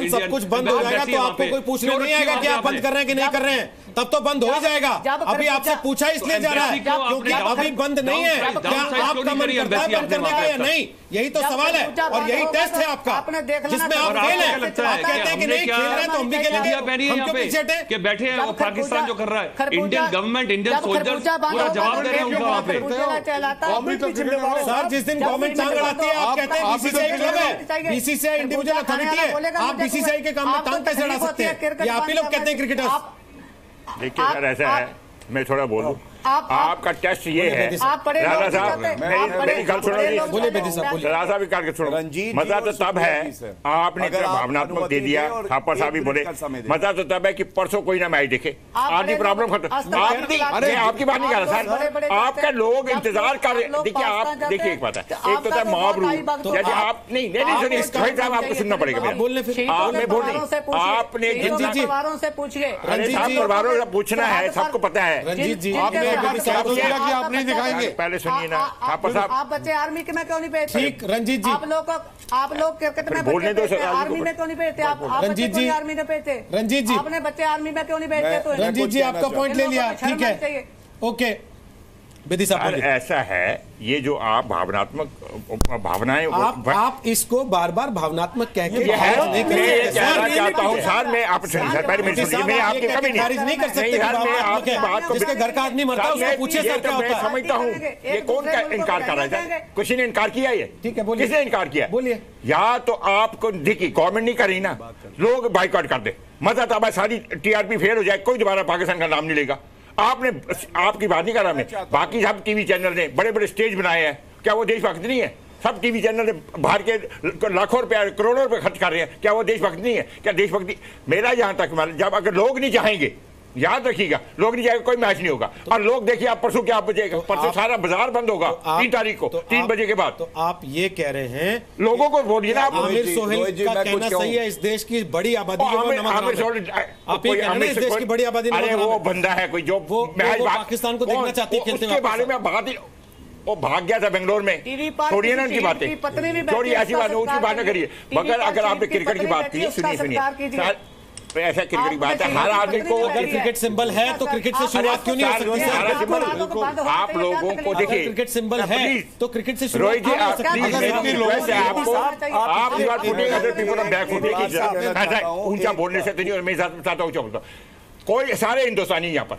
सब कुछ बंद हो जाएगा तो आपको कोई पूछने नहीं आएगा कि आप बंद कर रहे हैं कि नहीं कर रहे हैं, तब तो बंद हो जाएगा। अभी आपसे पूछा इसलिए जा रहा है क्योंकि अभी बंद नहीं है। क्या आपका मन करता है बंद करने का या नहीं, यही तो सवाल है और यही टेस्ट है आपका जिसमें आप फेल हैं। आप कहते हैं कि नहीं खेल रहे हैं तो हम भी खेलेंगे, हम क्यों पीछे हटे कि बैठे हैं वो पाकिस्तान जो कर रहा है, इंडियन गवर्नमेंट, इंडियन सोल्जर्स पूरा जवाब दे रहे हैं उनका वहाँ पे। सर जिस दिन गवर्नमेंट टांग अड़ाती है आप कहते हैं बीसीसीआई क्लब है, बीसीसीआई इंडिविजुअल अथॉरिटी है, आप बीसीसीआई के काम में टांग कैसे अड़ा सकते हैं? ये आप ही लोग कहते हैं क्रिकेटर्स। देखिए सर ऐसा है, मैं थोड़ा बोलूं, आपका टेस्ट ये है राजा साहब, मेरी गल सुनो जी, राजा साहब एक करके सुनो। मजा तो तब है आपने भावनात्मक दे दिया, थापर साहब भी बोले मजा तो तब है कि परसों कोई ना मैच देखे, आधी प्रॉब्लम खत्म। आपकी बात नहीं कर रहा सर, आपका लोग इंतजार कर रहे। देखिए आप देखिए एक बात है, एक तो था मॉब रूल, जैसे आप नहीं सुनिए भाई साहब, आपको सुनना पड़ेगा, आपने बोली आपने से पूछिए, परिवारों से पूछना है, सबको पता है। रंजीत जी कि आप नहीं दिखाएंगे, पहले सुनिए ना थापर साहब, आप बच्चे आर्मी के में क्यों नहीं भेजते? ठीक रंजीत जी, आप लोग क्रिकेट में बोलने दो आर्मी में क्यों नहीं भेजते? आप रंजीत जी आर्मी में भेजते, रंजीत जी अपने बच्चे आर्मी में क्यों नहीं भेजते? तो रंजीत जी आपका पॉइंट ले लिया, ठीक है, ओके। बेदी साहब ऐसा है, ये जो आप भावनाएं आप इसको बार बार भावनात्मक कह के चाहता हूँ सर, मैं आप मैं आपकी कभी नहीं कर सकते। जिसके घर का आदमी मरता है उसको पूछिए सर क्या होता है। समझता हूँ ये कौन का इनकार कर रहा है, किसी ने इनकार किया, ये ठीक है बोलिए, किसने इनकार किया? बोलिए। या तो आपको देखिए गवर्नमेंट नहीं कर रही ना, लोग बाइकआउट कर दे, मजा तब है सारी टीआरपी फेल हो जाए, कोई दोबारा पाकिस्तान का नाम नहीं लेगा। आपने आपकी बात नहीं कर रहा मैं, बाकी सब टीवी चैनल ने बड़े बड़े स्टेज बनाए हैं, क्या वो देशभक्त नहीं है? सब टीवी चैनल ने बाहर के लाखों रुपया करोड़ों रुपए खर्च कर रहे हैं, क्या वो देशभक्त नहीं है? क्या देशभक्ति मेरा जहां तक जब अगर लोग नहीं चाहेंगे, याद रखिएगा, लोग नहीं जाएगा कोई मैच नहीं होगा। और लोग देखिए आप परसों क्या बजेगा, परसों सारा बाजार बंद होगा 3 तारीख को 3 बजे के बाद। तो आप ये कह रहे हैं लोगों को बोलिए ना, आमिर सोहेल का कहना सही है, इस देश की बड़ी आबादी आप इस देश की बड़ी आबादी, अरे वो बंदा है कोई जो पाकिस्तान को देखना चाहती है खेलते हुए, बारे में बात ही वो भाग गया था बेंगलोर में, छोड़िए ना उनकी बातें, छोड़िए ऐसी बात उसकी बात ना करिए। मगर अगर आपने क्रिकेट की बात की, सुनिए ऐसा क्रिकेट की बात है, हर आदमी को अगर क्रिकेट सिंबल है तो क्रिकेट से शुरुआत क्यों नहीं हो सकती? आप लोगों को देखिए क्रिकेट सिंबल है तो क्रिकेट से रोहित जी आपको आपको ऊंचा बोलने से नहीं, और मैं चाहता हूँ ऊंचा, कोई सारे हिंदुस्तानी यहाँ पर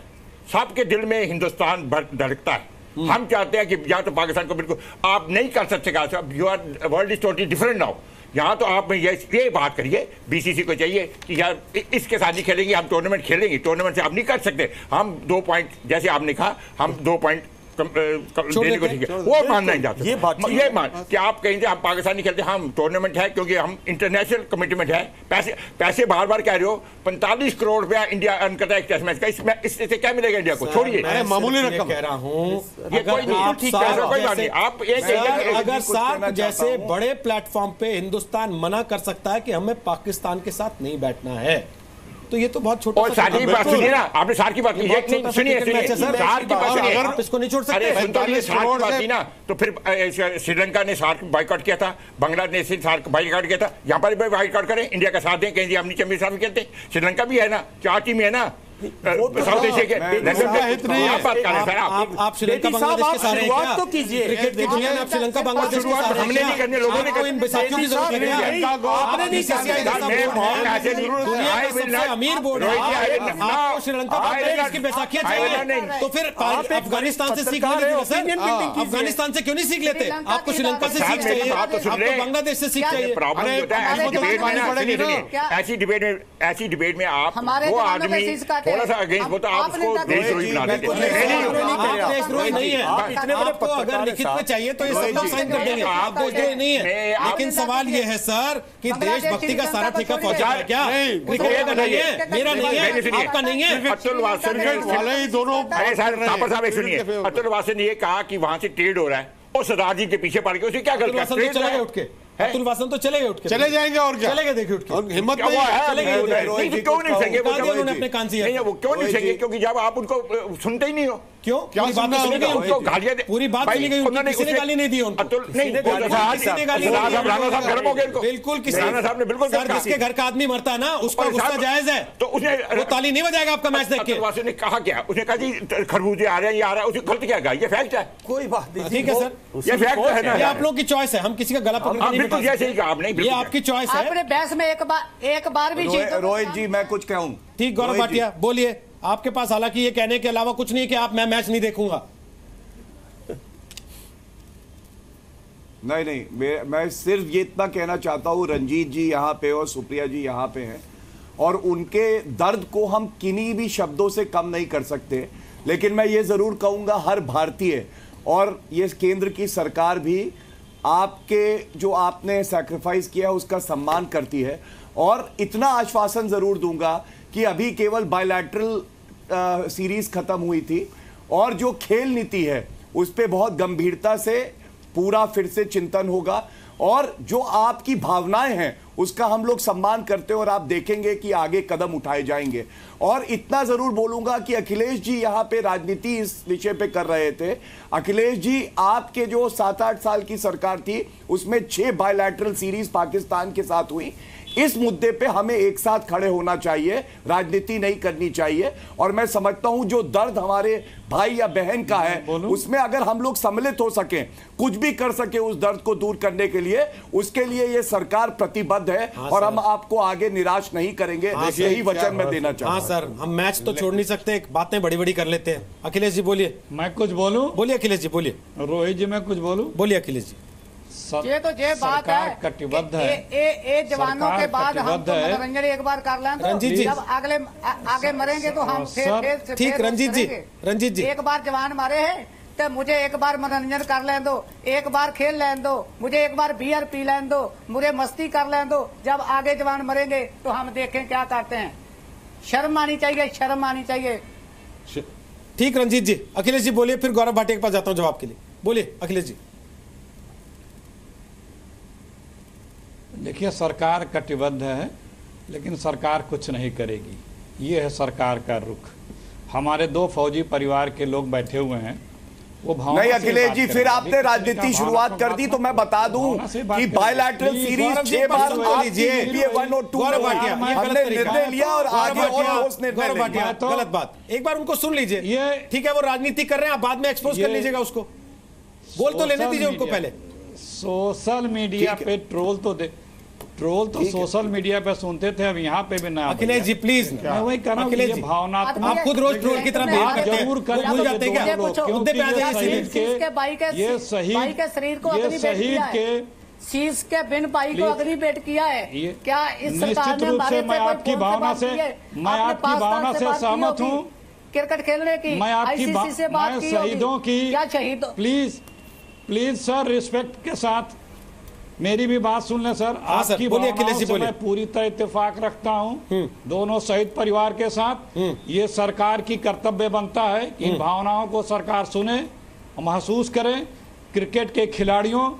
सबके दिल में हिंदुस्तान धड़कता है। हम चाहते हैं कि या तो पाकिस्तान को बिल्कुल आप नहीं कर सकते, you are world is totally different now. यहाँ तो आप ये बात करिए, बीसीसी को चाहिए कि यार इसके साथ नहीं खेलेंगे, हम टूर्नामेंट खेलेंगे, टूर्नामेंट से आप नहीं कर सकते। हम 2 पॉइंट जैसे आपने कहा, हम 2 पॉइंट देने को ठीक है, वो मानना नहीं चाहते। ये मान कि आप कहेंगे हम पाकिस्तान नहीं खेलते, हम टूर्नामेंट है क्योंकि हम इंटरनेशनल कमिटमेंट है, पैसे बार बार कह रहे हो, 45 करोड़ रुपया इंडिया अर्न करता है एक टेस्ट मैच का, इससे क्या मिलेगा इंडिया को? छोड़िए मामूली रकम कह रहा हूँ। आप अगर सार्क जैसे बड़े प्लेटफॉर्म पे हिंदुस्तान मना कर सकता है कि हमें पाकिस्तान के साथ नहीं बैठना है, तो ये तो बहुत छोटा। और सार की बात सुनिए ना, आपने सार की बात की, सुनिए सार की बात सुनिए, आप इसको नहीं छोड़ सकते। अरे सार की बात की ना, तो फिर श्रीलंका ने सार्क बाइकआउट किया था, बांग्लादेश ने सार्क बाइकआउट किया था, यहाँ पर भी बाइकआउट करें, इंडिया का साथ दें, कहें हम नीचे मेरे साथ खेलते। श्रीलंका भी है ना, 4 टीम है ना साउथ एशिया के, आप श्रीलंका बांग्लादेश के साथ हैं तो कीजिए, क्रिकेट की दुनिया में आप श्रीलंका बांग्लादेश के साथ हमने नहीं करने, लोगों ने इन बैसाखियों की जरूरत है, आपने नहीं किया, अमीर बोर्ड है, आपको श्रीलंका बांग्लादेश की बैसाखियां चाहिए, तो फिर अफगानिस्तान से सीख लेते सर, अफगानिस्तान से क्यों नहीं सीख लेते? आपको श्रीलंका से सीख चाहिए, आपको बांग्लादेश से सीख चाहिए। ऐसी डिबेट में आप वो आदमी थोड़ा सा अगेंस्ट होता, आप उसको देशद्रोही बना देते हैं। देशद्रोही नहीं है, आपको अगर लिखित में चाहिए तो ये सब लोग साइन कर देंगे, आप देशद्रोही नहीं है। लेकिन सवाल ये है सर कि देशभक्ति का सारा ठेका फौजा है क्या? क्रिकेट का नहीं है, मेरा नहीं है, आपका नहीं है। अतुल वासन वाले ही दोनों साहब एक सुनिए, अतुल वासन ने ये कहा कि वहां से ट्रेड हो रहा है और सरदार जी के पीछे पड़ के उसे क्या गलत चले उठ के, अतुल वासन तो चले गए उठ के, चले जाएंगे और क्या चले गए, देखिए उठ के हिम्मत क्यों नहीं सहेंगे? उन्होंने अपने कान से वो क्यों नहीं सहेंगे? क्योंकि जब आप उनको सुनते ही नहीं हो, क्यों? क्या पूरी बात सुनना सुनी गई होगा? उनको? पूरी बात सुनी गई उनकी, किसी ने गाली नहीं दी उनको। बिल्कुल किसी राणा साहब ने बिल्कुल सर, जिसके घर का आदमी मरता है ना, उसका गुस्सा जायज है, तो उसने वो ताली नहीं बजाएगा आपका मैच देख के। वासी ने कहा क्या? उसने कहा जी खरबूजे आ रहे हैं, ये आ रहा है, उसने गलत क्या कहा? ये फैक्ट है, कोई बात नहीं। ठीक है सर, ये फैक्ट है ना, ये आप लोगों की चॉइस है, हम किसी का गला पकड़ के नहीं बिल्कुल जैसे ही कहा आपने, ये आपकी चॉइस है। आपने बहस में एक बार भी जीत। रोहित जी मैं कुछ कहूं? ठीक, गौरव भाटिया बोलिए। आपके पास हालांकि ये कहने के अलावा कुछ नहीं है कि आप मैं मैच नहीं देखूंगा। नहीं, मैं सिर्फ ये इतना कहना चाहता हूं, रंजीत जी यहाँ पे और सुप्रिया जी यहाँ पे हैं, और उनके दर्द को हम किन्हीं भी शब्दों से कम नहीं कर सकते। लेकिन मैं ये जरूर कहूंगा, हर भारतीय और ये केंद्र की सरकार भी आपके जो आपने सैक्रिफाइस किया उसका सम्मान करती है। और इतना आश्वासन जरूर दूंगा कि अभी केवल बायलैटरल सीरीज खत्म हुई थी, और जो खेल नीति है उस पर बहुत गंभीरता से पूरा फिर से चिंतन होगा, और जो आपकी भावनाएं हैं उसका हम लोग सम्मान करते हैं, और आप देखेंगे कि आगे कदम उठाए जाएंगे। और इतना जरूर बोलूंगा कि अखिलेश जी यहाँ पे राजनीति इस विषय पे कर रहे थे। अखिलेश जी, आपके जो 7-8 साल की सरकार थी उसमें 6 बायलैटरल सीरीज पाकिस्तान के साथ हुई। इस मुद्दे पे हमें एक साथ खड़े होना चाहिए, राजनीति नहीं करनी चाहिए। और मैं समझता हूं जो दर्द हमारे भाई या बहन का है उसमें अगर हम लोग सम्मिलित हो सकें, कुछ भी कर सके उस दर्द को दूर करने के लिए, उसके लिए ये सरकार प्रतिबद्ध है। और हम आपको आगे निराश नहीं करेंगे, यही वचन मैं देना चाहता हूं। हाँ सर, हम मैच तो छोड़ नहीं सकते, बातें बड़ी बड़ी कर लेते हैं। अखिलेश जी बोलिए। मैं कुछ बोलूं? बोलिए अखिलेश जी, बोलिए। रोहित जी मैं कुछ बोलूं? बोलिए अखिलेश जी। ये तो ये बात है, कटिबद्ध है। ए जवानों के बाद हम तो मनोरंजन एक बार कर लें, रंजीत जी, जब आगे मरेंगे तो हम ठीक। रंजीत जी, एक बार जवान मारे हैं तो मुझे एक बार मनोरंजन कर लें दो, एक बार खेल लें दो, मुझे एक बार बियर पी लें दो, मुझे मस्ती कर लें दो। जब आगे जवान मरेंगे तो हम देखें क्या करते हैं। शर्म आनी चाहिए, शर्म आनी चाहिए। ठीक रंजीत जी। अखिलेश जी बोलिए, फिर गौरव भाटिया के पास जाता हूं जवाब के लिए। बोलिए अखिलेश जी। देखिए, सरकार कटिबद्ध है, लेकिन सरकार कुछ नहीं करेगी। ये है सरकार का रुख। हमारे 2 फौजी परिवार के लोग बैठे हुए हैं, वो भावना नहीं अखिलेश जी, फिर आपने राजनीति शुरुआत कर दी, तो मैं बता दूं कि बायलैटरल सीरीज 6 बार यूपीए 1 और 2 हमने निर्णय लिया, और आगे और ठोस निर्णय लेंगे। गलत बात, एक बार उनको सुन लीजिए। ठीक है, वो राजनीति कर रहे हैं, आप बाद में एक्सपोज कर लीजिएगा उसको। बोल तो लेने दीजिए उनको पहले। सोशल मीडिया पे ट्रोल तो सोशल मीडिया पे सुनते थे, अब यहाँ पे भी ना। अखिलेश जी प्लीज, मैं वही कर रहा हूँ, भावनात्मक। आप खुद रोज ट्रोल की तरह बिहेव करते हैं, जरूर कर भूल जाते हैं क्या? मुद्दे पे आ जाइए। ये शहीद के शीश के बिन भाई को अग्नि भेंट किया है। क्या इस सरकार ने रूप से मैं आपकी भावना से सहमत हूँ। क्रिकेट खेलने की, मैं आपकी ICC से बात की, शहीदों की, क्या शहीदों, प्लीज सर, रिस्पेक्ट के साथ मेरी भी बात सुन लें सर। आपकी भावनाओं से मैं पूरी तरह इत्तेफाक रखता हूं, दोनों शहीद परिवार के साथ। ये सरकार की कर्तव्य बनता है कि इन भावनाओं को सरकार सुने, महसूस करे। क्रिकेट के खिलाड़ियों,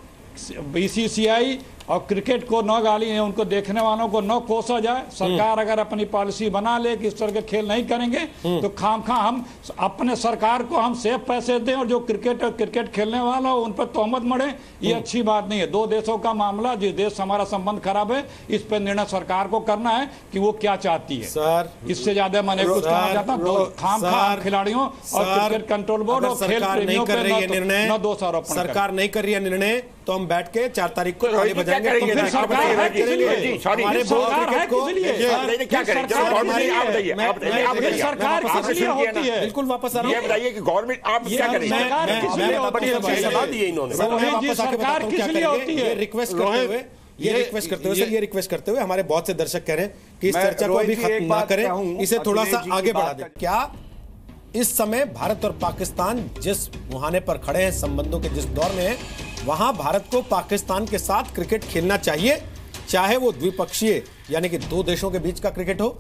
BCCI और क्रिकेट को न गाली, उनको देखने वालों को न कोसा जाए। सरकार अगर अपनी पॉलिसी बना ले कि इस तरह के खेल नहीं करेंगे, तो खामखा हम अपने सरकार को हम सेफ पैसे दें, और जो क्रिकेट खेलने वाला हो उन पर तोहमत मढ़े, ये अच्छी बात नहीं है। 2 देशों का मामला, जिस देश से हमारा संबंध खराब है, इस पर निर्णय सरकार को करना है कि वो क्या चाहती है। सर, इससे ज्यादा मैंने कुछ कहना चाहता। खामखा खिलाड़ियों और क्रिकेट कंट्रोल बोर्ड और खेल प्रेमियों पर न दोष आरोपण। सरकार नहीं कर रही है निर्णय, तो हम बैठ के 4 तारीख को ताली बजाएंगे। बिल्कुल वापस आ रहा हूँ। बताइए कि गवर्नमेंट आप क्या करेंगे? ये रिक्वेस्ट करते हुए हमारे बहुत से दर्शक कह रहे हैं कि इस चर्चा को अभी खत्म ना करें, इसे थोड़ा सा आगे बढ़ा दें। क्या इस समय भारत और पाकिस्तान जिस मुहाने पर खड़े हैं, संबंधों के जिस दौर में है, वहां भारत को पाकिस्तान के साथ क्रिकेट खेलना चाहिए, चाहे वो द्विपक्षीय यानी कि 2 देशों के बीच का क्रिकेट हो,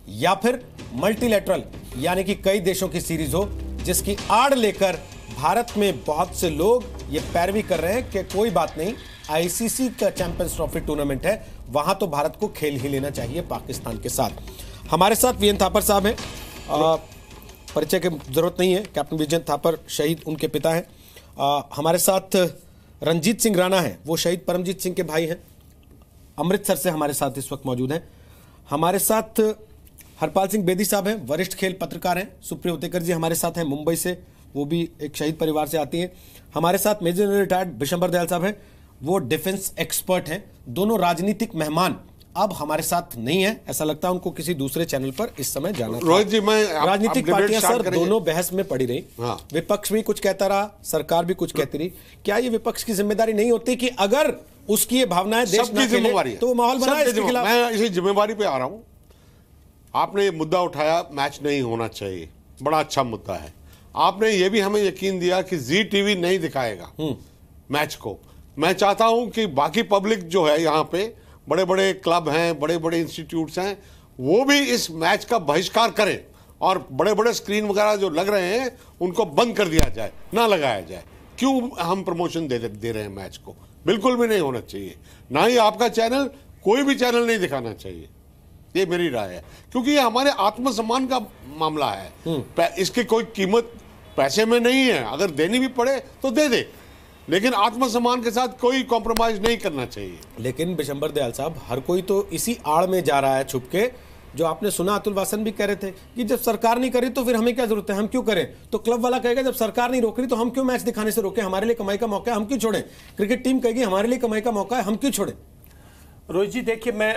या फिर मल्टीलैटरल यानी कि कई देशों की सीरीज हो, जिसकी आड़ लेकर भारत में बहुत से लोग ये पैरवी कर रहे हैं कि कोई बात नहीं, ICC का चैंपियंस ट्रॉफी टूर्नामेंट है, वहां तो भारत को खेल ही लेना चाहिए पाकिस्तान के साथ। हमारे साथ वीएन थापर साहब हैं। परिचय की जरूरत नहीं है, कैप्टन विजय थापर शहीद उनके पिता हैं। हमारे साथ रंजीत सिंह राणा है, वो शहीद परमजीत सिंह के भाई हैं, अमृतसर से हमारे साथ इस वक्त मौजूद हैं। हमारे साथ हरपाल सिंह बेदी साहब हैं, वरिष्ठ खेल पत्रकार हैं। सुप्रिया उतेकर जी हमारे साथ हैं मुंबई से, वो भी एक शहीद परिवार से आती हैं। हमारे साथ major general retired Bishambar Dayal साहब हैं, वो डिफेंस एक्सपर्ट हैं। दोनों राजनीतिक मेहमान अब हमारे साथ नहीं है, ऐसा लगता है उनको किसी दूसरे चैनल पर इस समय जाना था। रोहित जी, मैं राजनीतिक पार्टियां सर दोनों बहस में पड़ी रही। हाँ। विपक्ष भी कुछ कहता रहा, सरकार भी कुछ कहती रही। क्या ये विपक्ष की जिम्मेदारी नहीं होती कि अगर उसकी ये भावनाएं देश ना खेले तो वो माहौल बनाए इसके खिलाफ? मैं इसी जिम्मेवारी पे आ रहा हूं। आपने ये मुद्दा उठाया, मैच नहीं होना चाहिए, बड़ा अच्छा मुद्दा है। आपने ये भी हमें यकीन दिया कि जी टीवी नहीं दिखाएगा मैच को। मैं चाहता हूं कि बाकी पब्लिक जो है, यहाँ पे बड़े बड़े क्लब हैं, बड़े बड़े इंस्टीट्यूट्स हैं, वो भी इस मैच का बहिष्कार करें और बड़े बड़े स्क्रीन वगैरह जो लग रहे हैं उनको बंद कर दिया जाए, ना लगाया जाए। क्यों हम प्रमोशन दे रहे हैं मैच को? बिल्कुल भी नहीं होना चाहिए। ना ही आपका चैनल, कोई भी चैनल नहीं दिखाना चाहिए, ये मेरी राय है। क्योंकि ये हमारे आत्मसम्मान का मामला है। इसकी कोई कीमत पैसे में नहीं है, अगर देनी भी पड़े तो दे दे, लेकिन आत्मसम्मान के साथ कोई कॉम्प्रोमाइज नहीं करना चाहिए। लेकिन बिशंबर दयाल साहब, हर कोई तो इसी आड़ में जा रहा है छुप के। जो आपने सुना, अतुल वासन भी कह रहे थे कि जब सरकार नहीं करी तो फिर हमें क्या जरूरत है, हम क्यों करें? तो क्लब वाला कहेगा जब सरकार नहीं रोक रही तो हम क्यों मैच दिखाने से रोके, हमारे लिए कमाई का मौका है, हम क्यों छोड़ें? क्रिकेट टीम कहेगी हमारे लिए कमाई का मौका है, हम क्यों छोड़ें? रोहित जी देखिए, मैं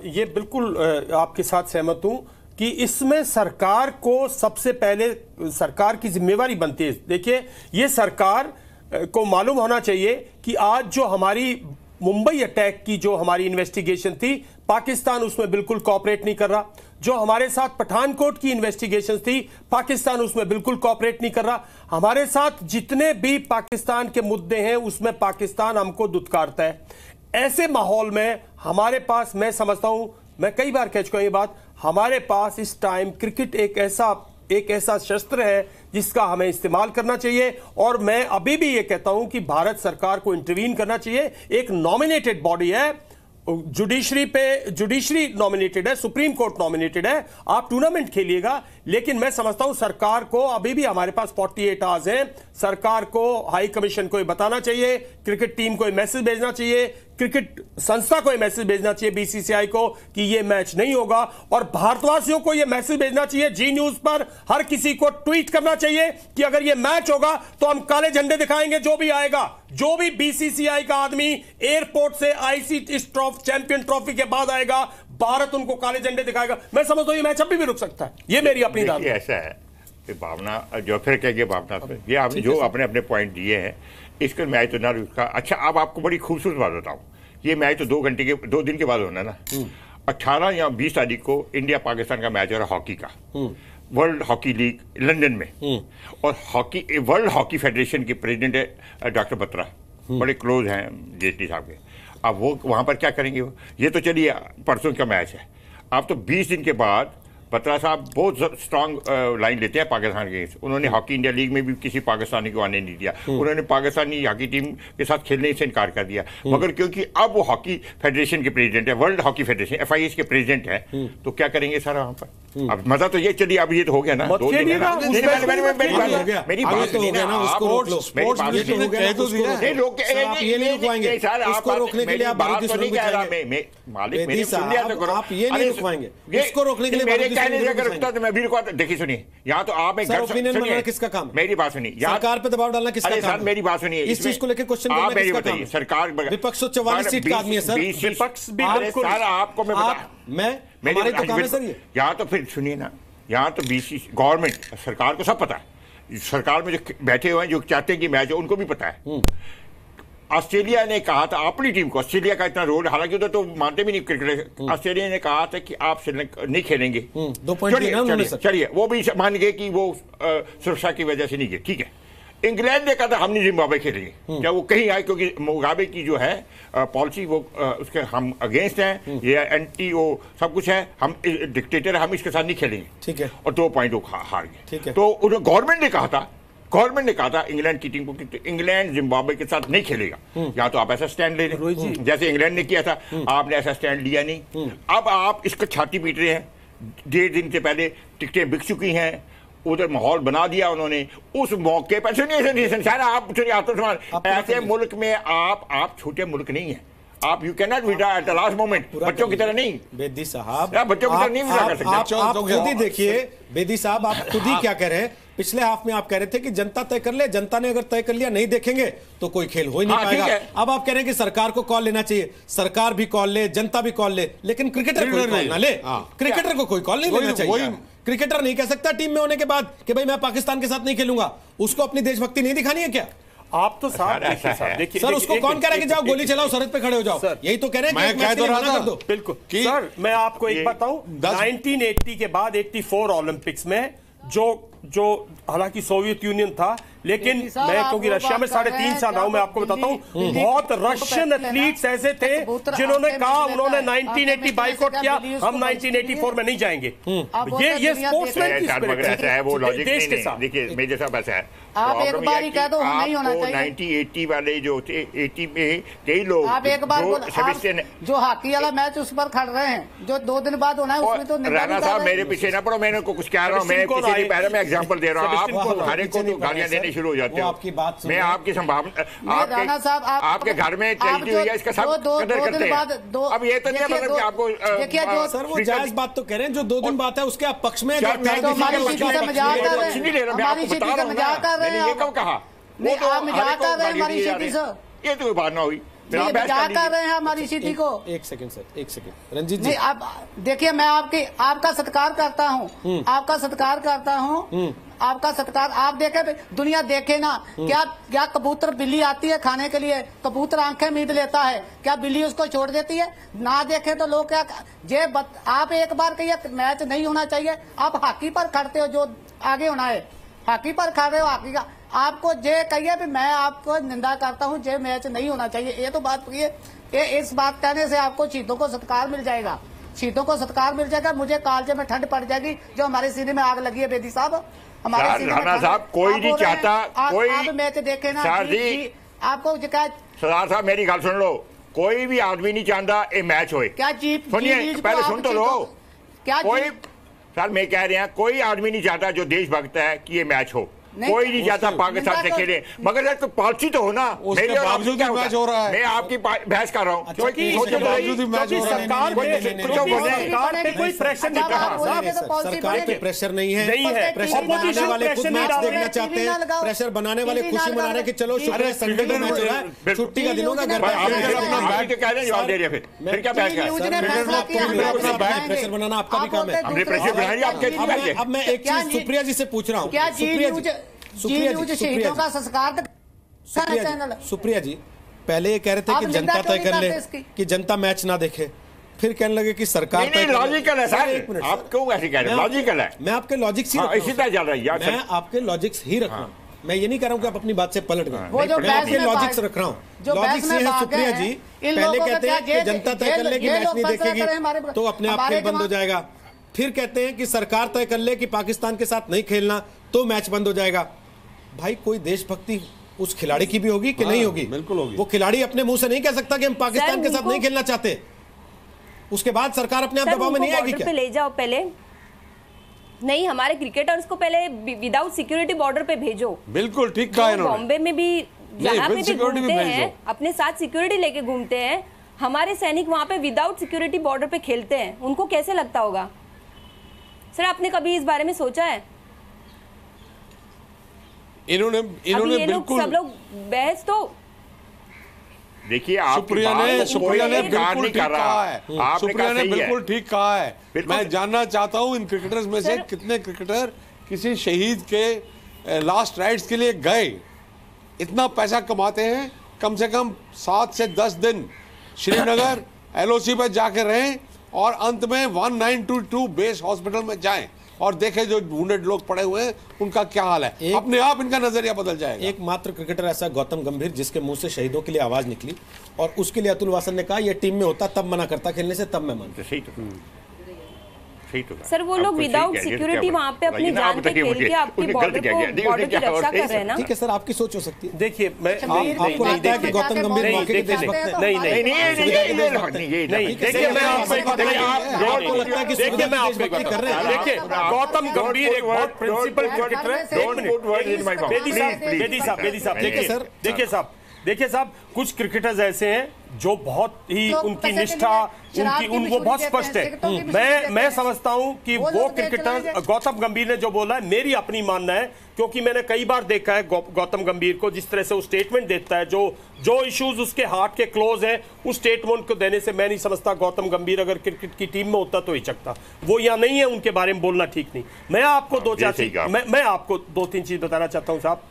ये बिल्कुल आपके साथ सहमत हूं कि इसमें सरकार को सबसे पहले सरकार की जिम्मेवारी बनती है। देखिए, ये सरकार को मालूम होना चाहिए कि आज जो हमारी मुंबई अटैक की जो हमारी इन्वेस्टिगेशन थी, पाकिस्तान उसमें बिल्कुल कोऑपरेट नहीं कर रहा। जो हमारे साथ पठानकोट की इन्वेस्टिगेशन थी, पाकिस्तान उसमें बिल्कुल कोऑपरेट नहीं कर रहा। हमारे साथ जितने भी पाकिस्तान के मुद्दे हैं उसमें पाकिस्तान हमको दुत्कारता है। ऐसे माहौल में हमारे पास, मैं समझता हूं, मैं कई बार कह चुका हूं ये बात, हमारे पास इस टाइम क्रिकेट एक ऐसा शस्त्र है जिसका हमें इस्तेमाल करना चाहिए। और मैं अभी भी ये कहता हूं कि भारत सरकार को इंटरवीन करना चाहिए। एक नॉमिनेटेड बॉडी है, जुडिशरी नॉमिनेटेड है, सुप्रीम कोर्ट नॉमिनेटेड है, आप टूर्नामेंट खेलिएगा। लेकिन मैं समझता हूं सरकार को, अभी भी हमारे पास 48 आवर्स हैं, सरकार को, हाई कमीशन को ये बताना चाहिए, क्रिकेट टीम को ये मैसेज भेजना चाहिए, क्रिकेट संस्था को ये मैसेज भेजना चाहिए, बीसीसीआई को, कि ये मैच नहीं होगा। और भारतवासियों को ये मैसेज भेजना चाहिए, जी न्यूज पर हर किसी को ट्वीट करना चाहिए कि अगर ये मैच होगा तो हम काले झंडे दिखाएंगे। जो भी आएगा, जो भी बीसीसीआई का आदमी एयरपोर्ट से आईसीसी चैंपियन ट्रॉफी के बाद आएगा, भारत उनको काले झंडे दिखाएगा। मैं समझता हूं ये मैच अभी भी रुक सकता है। ये मेरी अपनी दावा है। ऐसा है कि भावना जो फिर कहेंगे भावना से, ये आपने जो अपने पॉइंट दिए हैं, इसका मैच तो ना रुका। अच्छा, अब आपको बड़ी खूबसूरत बात बताऊं, ये मैच तो 2 दिन के बाद होना ना। 18 या 20 तारीख को इंडिया पाकिस्तान का मैच हो रहा है हॉकी का, वर्ल्ड हॉकी लीग लंदन में। और वर्ल्ड हॉकी फेडरेशन के प्रेसिडेंट है डॉक्टर बत्रा, बड़े क्लोज हैं जेटली साहब के। अब वो वहां पर क्या करेंगे? वो ये तो चलिए परसों का मैच है, अब तो 20 दिन के बाद बत्रा साहब बहुत स्ट्रांग लाइन लेते हैं पाकिस्तान के। उन्होंने हॉकी इंडिया लीग में भी किसी पाकिस्तानी को आने नहीं दिया, उन्होंने पाकिस्तानी हॉकी टीम के साथ खेलने से इनकार कर दिया। मगर क्योंकि अब वो हॉकी फेडरेशन के प्रेसिडेंट है, वर्ल्ड हॉकी फेडरेशन FIH के प्रेसिडेंट है, तो क्या करेंगे सर वहां पर? अब मजा तो ये चलिए, अब ये तो हो गया ना, मेरी बात सुनिए ना, रोकने के लिए आप मैं भी रुकवा। देखिए सुनिए, यहाँ तो आप किसका काम? मेरी बात सुनिए, सरकार पे दबाव डालना किसका काम? मेरी बात सुनिए, इस चीज को लेकर क्वेश्चन आप मेरी बताइए। सरकार विपक्ष 44 सीट का आदमी है सर, विपक्ष भी आपको मैं हमारे तो काम है सर। ये यहाँ तो फिर सुनिए ना, यहाँ तो गवर्नमेंट सरकार को सब पता है, सरकार में जो बैठे हुए हैं जो चाहते हैं कि मैच हो, उनको भी पता है। ऑस्ट्रेलिया ने कहा था अपनी टीम को, ऑस्ट्रेलिया का इतना रोल, हालांकि उधर तो मानते भी नहीं क्रिकेट, ऑस्ट्रेलिया ने कहा था कि आप श्रीलंका नहीं खेलेंगे। 2 पॉइंट चलिए वो भी मान गए कि वो सुरक्षा की वजह से नहीं गए, ठीक है। इंग्लैंड ने कहा था हम नहीं जिम्बाब्वे खेलेंगे, क्या वो कहीं आए? क्योंकि मुगाबे की जो है पॉलिसी वो उसके हम अगेंस्ट हैं, ये एंटी वो सब कुछ है, हम डिक्टेटर, हम इसके साथ नहीं खेलेंगे, ठीक है। और 2 पॉइंट वो हार गए। तो गवर्नमेंट ने कहा था इंग्लैंड की टीम को कि इंग्लैंड जिम्बाब्वे के साथ नहीं खेलेगा, या तो आप ऐसा स्टैंड ले लें जैसे इंग्लैंड ने किया था, आपने ऐसा स्टैंड लिया नहीं। अब आप इसको छाती पीट रहे हैं, 1.5 दिन से पहले टिकटें बिक चुकी हैं उधर माहौल बना दिया उन्होंने। उस मौके पर सुनिए आप ऐसे मुल्क में आप छोटे मुल्क नहीं है, आप you can not withdraw at the last moment. बच्चों की तरह नहीं, बेदी साहब, बच्चों की तरह नहीं विड्रॉ कर सकते। आप खुद ही देखिए बेदी साहब, आप खुद ही क्या कह रहे हैं। पिछले हाफ में आप कह रहे थे कि जनता तय कर ले, जनता ने अगर तय कर लिया नहीं देखेंगे तो कोई खेल हो ही नहीं पाएगा। अब आप कह रहे हैं कि सरकार को कॉल लेना चाहिए, सरकार भी कॉल ले, जनता भी कॉल ले, लेकिन क्रिकेटर कोई कॉल ना ले। क्रिकेटर को कोई कॉल नहीं लेना चाहिए। क्रिकेटर नहीं कह सकता टीम में होने के बाद कि भाई मैं पाकिस्तान के साथ नहीं खेलूंगा। उसको अपनी देशभक्ति नहीं दिखानी है क्या? आप तो साहब देखिए सर, उसको कौन कह रहा है कि जाओ गोली चलाओ, सरहद पे खड़े हो जाओ? यही तो कह रहे हैं कि कर दो। बिल्कुल सर, मैं आपको एक बताऊं, 1980 के बाद 84 ओलंपिक्स में जो हालांकि सोवियत यूनियन था, लेकिन मैं क्योंकि रशिया में 3.5 साल रहा हूं, मैं आपको बताता हूं बहुत रशियन एथलीट्स ऐसे थे जिन्होंने कहा, उन्होंने 1980 बाइकआउट किया, हम 1984 में नहीं जाएंगे। ये स्पोर्ट्समैन की स्पिरिट है, वो लॉजिक देश के साथ। देखिए मेरे साहब ऐसा है, आप एक बार ही कह दो नहीं होना चाहिए। 1980 वाले जो थे, 80 में कई लोग आप एक बार जो हॉकी वाला मैच उस पर खड़ रहे हैं, जो 2 दिन बाद होना है, उसमें तो राणा साहब मेरे पीछे ना पड़ो, मैंने कुछ कह रहा हूँ, मैं किसी नहीं पहले मैं एग्जांपल दे रहा हूँ। आप हर एक को तो गालियां देने शुरू हो जाते हो। आपकी बात मैं आपकी संभावना आपके घर में चलती हुई है, इसका सब कदर करते हैं। अब ये तो नहीं मतलब कि आपको सर वो जायज बात तो कह रहे हैं, जो 2 दिन बात है उसके आप पक्ष में हमारी सिटी से मजाक कर रहे हैं। ये कब कहा? नहीं, आप मजाक कर रहे हैं हमारी सिटी से, ये तो बात ना हुई। मजाक कर रहे हैं हमारी सिटी को। एक सेकंड सर, एक सेकंड रंजीत जी। नहीं, आप देखिए, मैं आपका सत्कार करता हूँ, आपका सत्कार करता हूँ, आपका सत्कार। आप देखे, दुनिया देखे ना, क्या कबूतर बिल्ली आती है खाने के लिए, कबूतर आंखें मीद लेता है, क्या बिल्ली उसको छोड़ देती है? ना देखे तो लोग क्या आप एक बार कहिए मैच नहीं होना चाहिए, आप हॉकी पर खड़ते हो, जो आगे होना है हॉकी पर खड़े हो, हॉकी का आपको जे कहिए भी मैं आपको निंदा करता हूँ, जे मैच नहीं होना चाहिए। ये तो बात कहिए, इस बात कहने से आपको शहीदों को सत्कार मिल जाएगा, शहीदों को सत्कार मिल जाएगा। मुझे कालजे में ठंड पड़ जाएगी, जो हमारे सीने में आग लगी है बेदी साहब, हमारे राणा साहब। कोई नहीं चाहता, कोई आप मैच देखे ना आपको सरदार साहब मेरी गल सुन लो, कोई भी आदमी नहीं चाहता ये मैच होए। क्या जीत? सुनिए पहले सुन तो लो। क्या कोई सर मैं कह रहे हैं, कोई आदमी नहीं चाहता जो देशभक्त है कि ये मैच हो, कोई नहीं चाहता पाकिस्तान से खेले, मगर यार तो पॉलिसी तो होना। मेरे बावजूद मैच हो रहा है, मैं आपकी बहस कर रहा हूँ। सरकार पे कोई प्रेशर नहीं रहा, सरकार पे प्रेशर नहीं है, प्रेशर बनाने वाले खुद मैच देखना चाहते हैं, प्रेशर बनाने वाले खुशी मना रहे हैं कि चलो शुक्र संडे को मैच हो रहा है, छुट्टी का दिन होगा, घर पे कह रहे जवाब दे रहे फिर क्या बहस कर? प्रेशर बनाना आपका भी काम है। हमने प्रेशर बनाया आपके। अब मैं एक चीज सुप्रिया जी से पूछ रहा हूँ, सुप्रिया जी पहले ये कह रहे थे कि जनता तय कर ले, कि जनता मैच ना देखे, फिर कहने लगे कि सरकार नहीं, लॉजिकल है सर, आप क्यों ऐसे कह रहे हैं? लॉजिकल है, मैं आपके लॉजिक्स ही इसी तरह चल रही है, मैं आपके लॉजिक्स ही रख रहा हूँ, मैं ये नहीं कह रहा हूँ कि आप अपनी बात से पलट गए, मैं आपके लॉजिक्स रख रहा हूँ। लॉजिक्स ये है सुप्रिया जी, पहले कहते हैं कि जनता तय कर ले कि मैच नहीं देखेगी तो अपने आप खेल बंद हो जाएगा, फिर कहते हैं कि सरकार तय कर ले कि पाकिस्तान के साथ नहीं खेलना तो मैच बंद हो जाएगा। भाई कोई देशभक्ति उस खिलाड़ी की भी होगी कि नहीं होगी? बिल्कुल होगी। वो खिलाड़ी अपने मुंह से नहीं कह सकता कि हम पाकिस्तान के साथ नहीं खेलना चाहते, उसके बाद सरकार अपने आप दबाव में नहीं आएगी क्या? ले जाओ पहले, नहीं हमारे क्रिकेटर्स को पहले विदाउट सिक्योरिटी बॉर्डर पे भेजो। बिल्कुल ठीक कहा इन्होंने। बॉम्बे में भी यहाँ पे भी घूमते हैं, अपने साथ सिक्योरिटी लेके घूमते हैं, हमारे सैनिक वहाँ पे विदाउट सिक्योरिटी बॉर्डर पे खेलते हैं, उनको कैसे लगता होगा? सर आपने कभी इस बारे में सोचा है? इन्होंने बिल्कुल सब लोग बहस तो देखिए, सुप्रिया ने बिल्कुल ठीक कहा है, सुप्रिया ने बिल्कुल ठीक कहा है। मैं जानना चाहता हूं इन क्रिकेटर्स में से कितने क्रिकेटर किसी शहीद के लास्ट राइट्स के लिए गए, इतना पैसा कमाते हैं, कम से कम 7 से 10 दिन श्रीनगर LOC पर जाके रहें और अंत में 1922 बेस हॉस्पिटल में जाएं और देखें जो वुंडेड लोग पड़े हुए हैं उनका क्या हाल है। अपने आप इनका नजरिया बदल जाएगा। एकमात्र क्रिकेटर ऐसा गौतम गंभीर जिसके मुंह से शहीदों के लिए आवाज निकली और उसके लिए अतुल वासन ने कहा ये टीम में होता तब मना करता खेलने से, तब मैं मानता। सही तो सही तो सर वो लोग विदाउट सिक्योरिटी वहाँ पे अपनी जान पे खेल के आपकी बॉर्डर की रक्षा कर रहे हैं ना। ठीक है सर, आपकी सोच हो सकती है। देखिए मैं आपको लगता है कि गौतम गंभीर मौके के देशभक्त हैं? नहीं, देखिए मैं आपको एक बात लगता है कि देखिए मैं आपको एक बात कर रहे हैं। देखिए गौतम गंभीर एक बहुत प्रिंसिपल क्रिकेटर है। देखिए साहब कुछ क्रिकेटर्स ऐसे हैं जो बहुत ही उनकी निष्ठा वो बहुत स्पष्ट है। मैं समझता हूं कि वो क्रिकेटर गौतम गंभीर ने जो बोला है, मेरी अपनी मानना है, क्योंकि मैंने कई बार देखा है गौतम गंभीर को जिस तरह से वो स्टेटमेंट देता है, जो इश्यूज उसके हार्ट के क्लोज हैं, उस स्टेटमेंट को देने से मैं नहीं समझता गौतम गंभीर अगर क्रिकेट की टीम में होता तो हिचकता। वो यहाँ नहीं है, उनके बारे में बोलना ठीक नहीं। मैं आपको मैं आपको 2-3 चीज बताना चाहता हूँ साहब।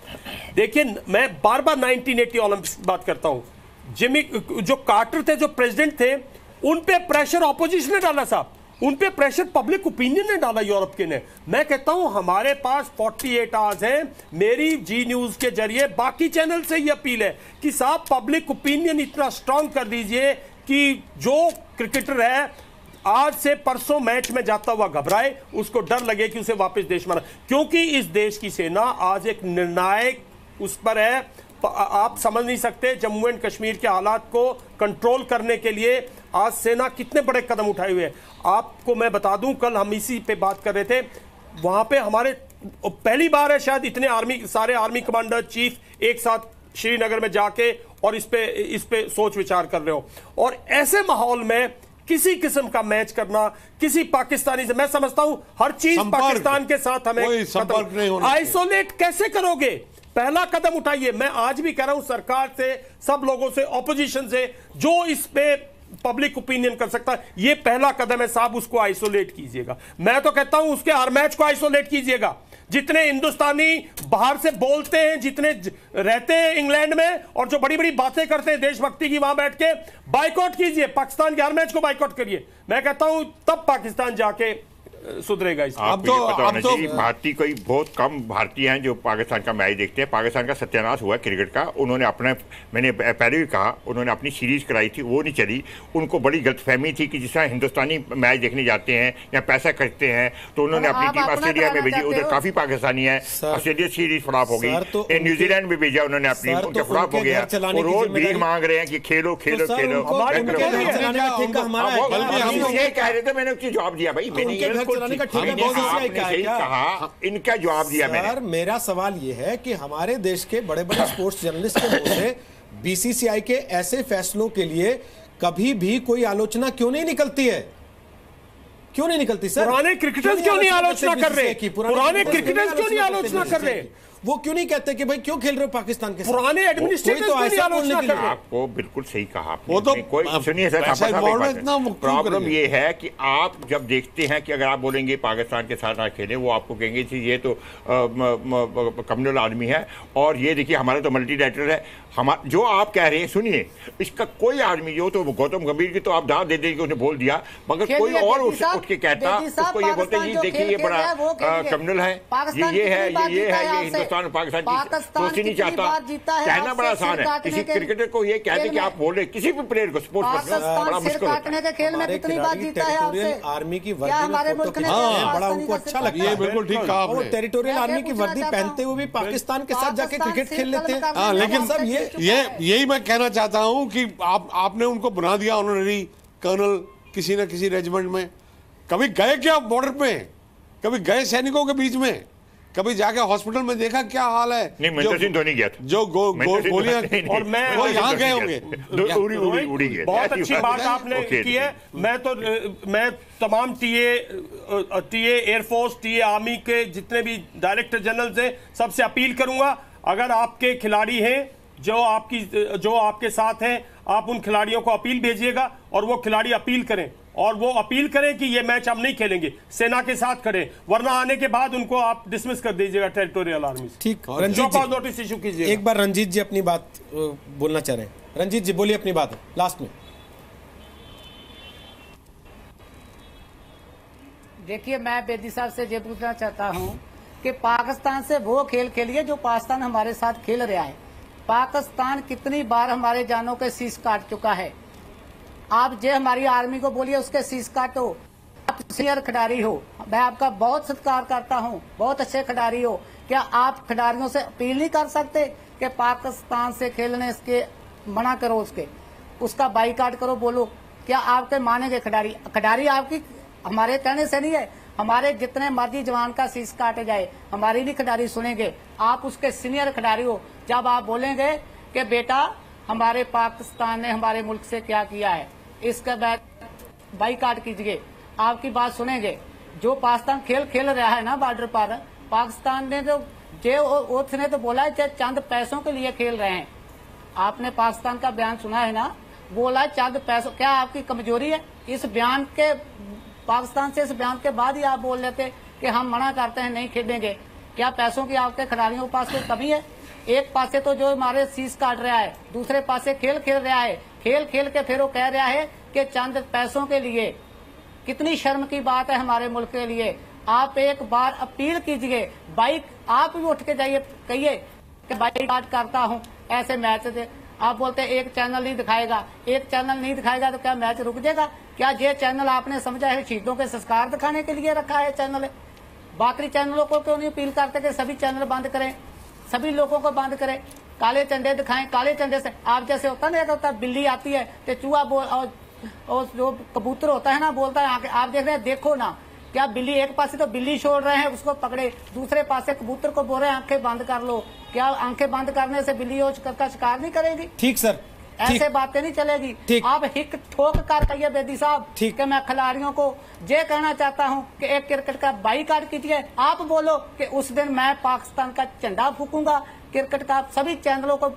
देखिए मैं बार 1980 ओलंपिक्स की बात करता हूँ। जिमी जो कार्टर थे, जो प्रेसिडेंट थे, उन पे प्रेशर ऑपोजिशन ने डाला साहब, उन पे प्रेशर पब्लिक ओपिनियन ने डाला, यूरोप के ने। मैं कहता हूं हमारे पास 48 आवर्स हैं। मेरी जी न्यूज के जरिए बाकी चैनल से ये अपील है कि साहब पब्लिक ओपिनियन इतना स्ट्रांग कर दीजिए कि जो क्रिकेटर है आज से परसों मैच में जाता हुआ घबराए, उसको डर लगे कि उसे वापस देश में, क्योंकि इस देश की सेना आज एक निर्णायक उस पर है। आप समझ नहीं सकते जम्मू एंड कश्मीर के हालात को कंट्रोल करने के लिए आज सेना कितने बड़े कदम उठाए हुए हैं। आपको मैं बता दूं, कल हम इसी पे बात कर रहे थे, वहां पे हमारे पहली बार है शायद इतने सारे आर्मी कमांडर चीफ एक साथ श्रीनगर में जाके और इस पे सोच विचार कर रहे हो। और ऐसे माहौल में किसी किस्म का मैच करना किसी पाकिस्तानी से, मैं समझता हूं हर चीज पाकिस्तान के साथ हमें आइसोलेट कैसे करोगे, पहला कदम उठाइए। मैं आज भी कह रहा हूं सरकार से, सब लोगों से, ऑपोजिशन से, जो इस पे पब्लिक ओपिनियन कर सकता है, ये पहला कदम है साहब, उसको आइसोलेट कीजिएगा। मैं तो कहता हूं उसके हर मैच को आइसोलेट कीजिएगा। जितने हिंदुस्तानी बाहर से बोलते हैं, जितने रहते हैं इंग्लैंड में और जो बड़ी बड़ी बातें करते हैं देशभक्ति की, वहां बैठ के बाइकआउट कीजिए, पाकिस्तान के हर मैच को बाइकआउट करिए। मैं कहता हूं तब पाकिस्तान जाके सुधरेगा। आपको ये पता होना चाहिए, भारतीय कोई बहुत कम भारतीय हैं जो पाकिस्तान का मैच देखते हैं। पाकिस्तान का सत्यानाश हुआ क्रिकेट का। उन्होंने अपने, मैंने पहले भी कहा, उन्होंने अपनी सीरीज कराई थी, वो नहीं चली। उनको बड़ी गलतफहमी थी कि जिस तरह हिंदुस्तानी मैच देखने जाते हैं या पैसा खर्चते हैं, तो उन्होंने अपनी टीम ऑस्ट्रेलिया में भेजी, उधर काफी पाकिस्तानी है, ऑस्ट्रेलिया सीरीज फ्लॉप हो गई। न्यूजीलैंड में भेजा उन्होंने अपनी, उनका फ्लॉप हो गया। वो रोज भीख मांग रहे हैं कि खेलो खेलो खेलो। ये कह रहे थे, मैंने उसकी जवाब दिया भाई, मैंने कहा इनका जवाब दिया मैंने। सर मेरा सवाल यह है कि हमारे देश के बड़े बड़े स्पोर्ट्स जर्नलिस्ट के मुंह से बीसीसीआई के ऐसे फैसलों के लिए कभी भी कोई आलोचना क्यों नहीं निकलती है? क्यों नहीं निकलती सर? पुराने क्रिकेटर्स क्यों नहीं आलोचना कर रहे? पुराने क्रिकेटर्स क्यों नहीं आलोचना कर रहे? वो क्यों नहीं कहते कि भाई क्यों खेल रहे हो पाकिस्तान के साथ? पुराने एडमिनिस्ट्रेटर तो ऐसा बोलने के लिए आपको बिल्कुल सही कहा आपने। वो तो कोई सुनिए सर, प्रॉब्लम ये है कि आप जब देखते हैं कि अगर आप बोलेंगे पाकिस्तान के साथ ना खेलें, वो आपको कहेंगे कि ये तो कम्युनल आदमी है, और ये देखिए हमारा तो मल्टीलैटरल है। जो आप कह रहे हैं, सुनिए, इसका कोई आदमी, जो तो गौतम गंभीर की तो आप दाद दे देंगे, उसने बोल दिया, मगर कोई और उठ के कहता, उसको ये बोलते हैं देखिए ये बड़ा कम्युनल है, ये है, ये हिंदुस्तान पाकिस्तान की दोस्ती नहीं चाहता। कहना बड़ा आसान है, किसी क्रिकेटर को ये कहते कि आप बोल रहे, किसी भी प्लेयर को, स्पोर्ट्स बड़ा मुश्किल टेरिटोरियल आर्मी की वर्दी बड़ा उनको अच्छा लगता है। बिल्कुल ठीक कहा आपने। टेरिटोरियल आर्मी की वर्दी पहनते हुए भी पाकिस्तान के साथ जाके क्रिकेट खेल लेते हैं। लेकिन सर यही मैं कहना चाहता हूं कि आपने उनको बना दिया ऑनररी कर्नल किसी न किसी रेजिमेंट में। कभी गए क्या बॉर्डर पे? कभी गए सैनिकों के बीच में? कभी जाके हॉस्पिटल में देखा क्या हाल है? नहीं, महेंद्र सिंह धोनी गया था। जो गोलियां, और मैं यहाँ गए होंगे, उड़ी गए। बहुत अच्छी बात आपने की है। मैं तमाम टीए एयरफोर्स, टीए आर्मी के जितने भी डायरेक्टर जनरल हैं, सबसे अपील करूंगा, अगर आपके खिलाड़ी हैं जो आपके साथ हैं, आप उन खिलाड़ियों को अपील भेजिएगा और वो खिलाड़ी अपील करें, और वो अपील करें कि ये मैच हम नहीं खेलेंगे, सेना के साथ करें, वरना आने के बाद उनको आप डिसमिस कर दीजिएगा टेरिटोरियल आर्मी से। ठीक, रंजीत जी नोटिस इशू कीजिए। एक बार रंजीत जी अपनी बात बोलना चाह रहे हैं। रंजीत जी बोलिए अपनी बात लास्ट में। देखिए, मैं बेदी साहब से ये पूछना चाहता हूं कि पाकिस्तान से वो खेल खेलिए जो पाकिस्तान हमारे साथ खेल रहा है। पाकिस्तान कितनी बार हमारे जानों के शीश काट चुका है। आप जे हमारी आर्मी को बोलिए उसके शीश काटो। आप सीनियर खिलाड़ी हो, मैं आपका बहुत सत्कार करता हूँ, बहुत अच्छे खिलाड़ी हो, क्या आप खिलाड़ियों से अपील नहीं कर सकते कि पाकिस्तान से खेलने के मना करो, उसका बाईकाट करो? बोलो, क्या आपके मानेंगे खिलाड़ी? खिलाड़ी आपकी हमारे कहने से नहीं है, हमारे जितने मर्जी जवान का शीश काटे जाए, हमारी भी खिलाड़ी सुनेंगे। आप उसके सीनियर खिलाड़ी हो, जब आप बोलेंगे कि बेटा हमारे पाकिस्तान ने हमारे मुल्क से क्या किया है, इसका बाईकाट कीजिए, आपकी बात सुनेंगे। जो पाकिस्तान खेल रहा है ना बॉर्डर पर, पाकिस्तान ने उसने तो बोला है चंद पैसों के लिए खेल रहे हैं। आपने पाकिस्तान का बयान सुना है ना, बोला चंद पैसों। क्या आपकी कमजोरी है? इस बयान के पाकिस्तान से इस बयान के बाद ही आप बोल लेते कि हम मना करते हैं, नहीं खेलेंगे। क्या पैसों की आपके खिलाड़ियों के पास कोई कमी है? एक पासे तो जो हमारे शीश काट रहा है, दूसरे पासे खेल रहा है, खेल के फिर वो कह रहा है कि चंद पैसों के लिए। कितनी शर्म की बात है हमारे मुल्क के लिए। आप एक बार अपील कीजिए, बाइक आप भी उठ के जाइए, कहिए कि बाइकाट करता हूं ऐसे मैच से। आप बोलते हैं एक चैनल नहीं दिखाएगा, एक चैनल नहीं दिखाएगा तो क्या मैच रुक जाएगा? क्या ये चैनल आपने समझा है शहीदों के संस्कार दिखाने के लिए रखा है चैनल? बाकी चैनलों को क्यों नहीं अपील करते कि सभी चैनल बंद करें, सभी लोगों को बंद करें, काले झंडे दिखाएं? काले झंडे से आप जैसे होता नहीं होता, बिल्ली आती है तो चूहा बोल और जो कबूतर होता है ना बोलता है, आप देख रहे हैं, देखो ना, क्या बिल्ली एक पासे तो बिल्ली छोड़ रहे हैं उसको पकड़े, दूसरे पासे कबूतर को बोल रहे हैं आंखें बंद कर लो। क्या आंखें बंद करने से बिल्ली का शिकार नहीं करेगी? ठीक सर, ऐसे बातें नहीं चलेगी। आप हिक ठोक कर कहिए बेदी साहब कि मैं खिलाड़ियों को ये कहना चाहता हूं कि एक क्रिकेट का बाईकाट कीजिए। आप बोलो कि उस दिन मैं पाकिस्तान का झंडा फूकूंगा, क्रिकेट का सभी चैनलों को।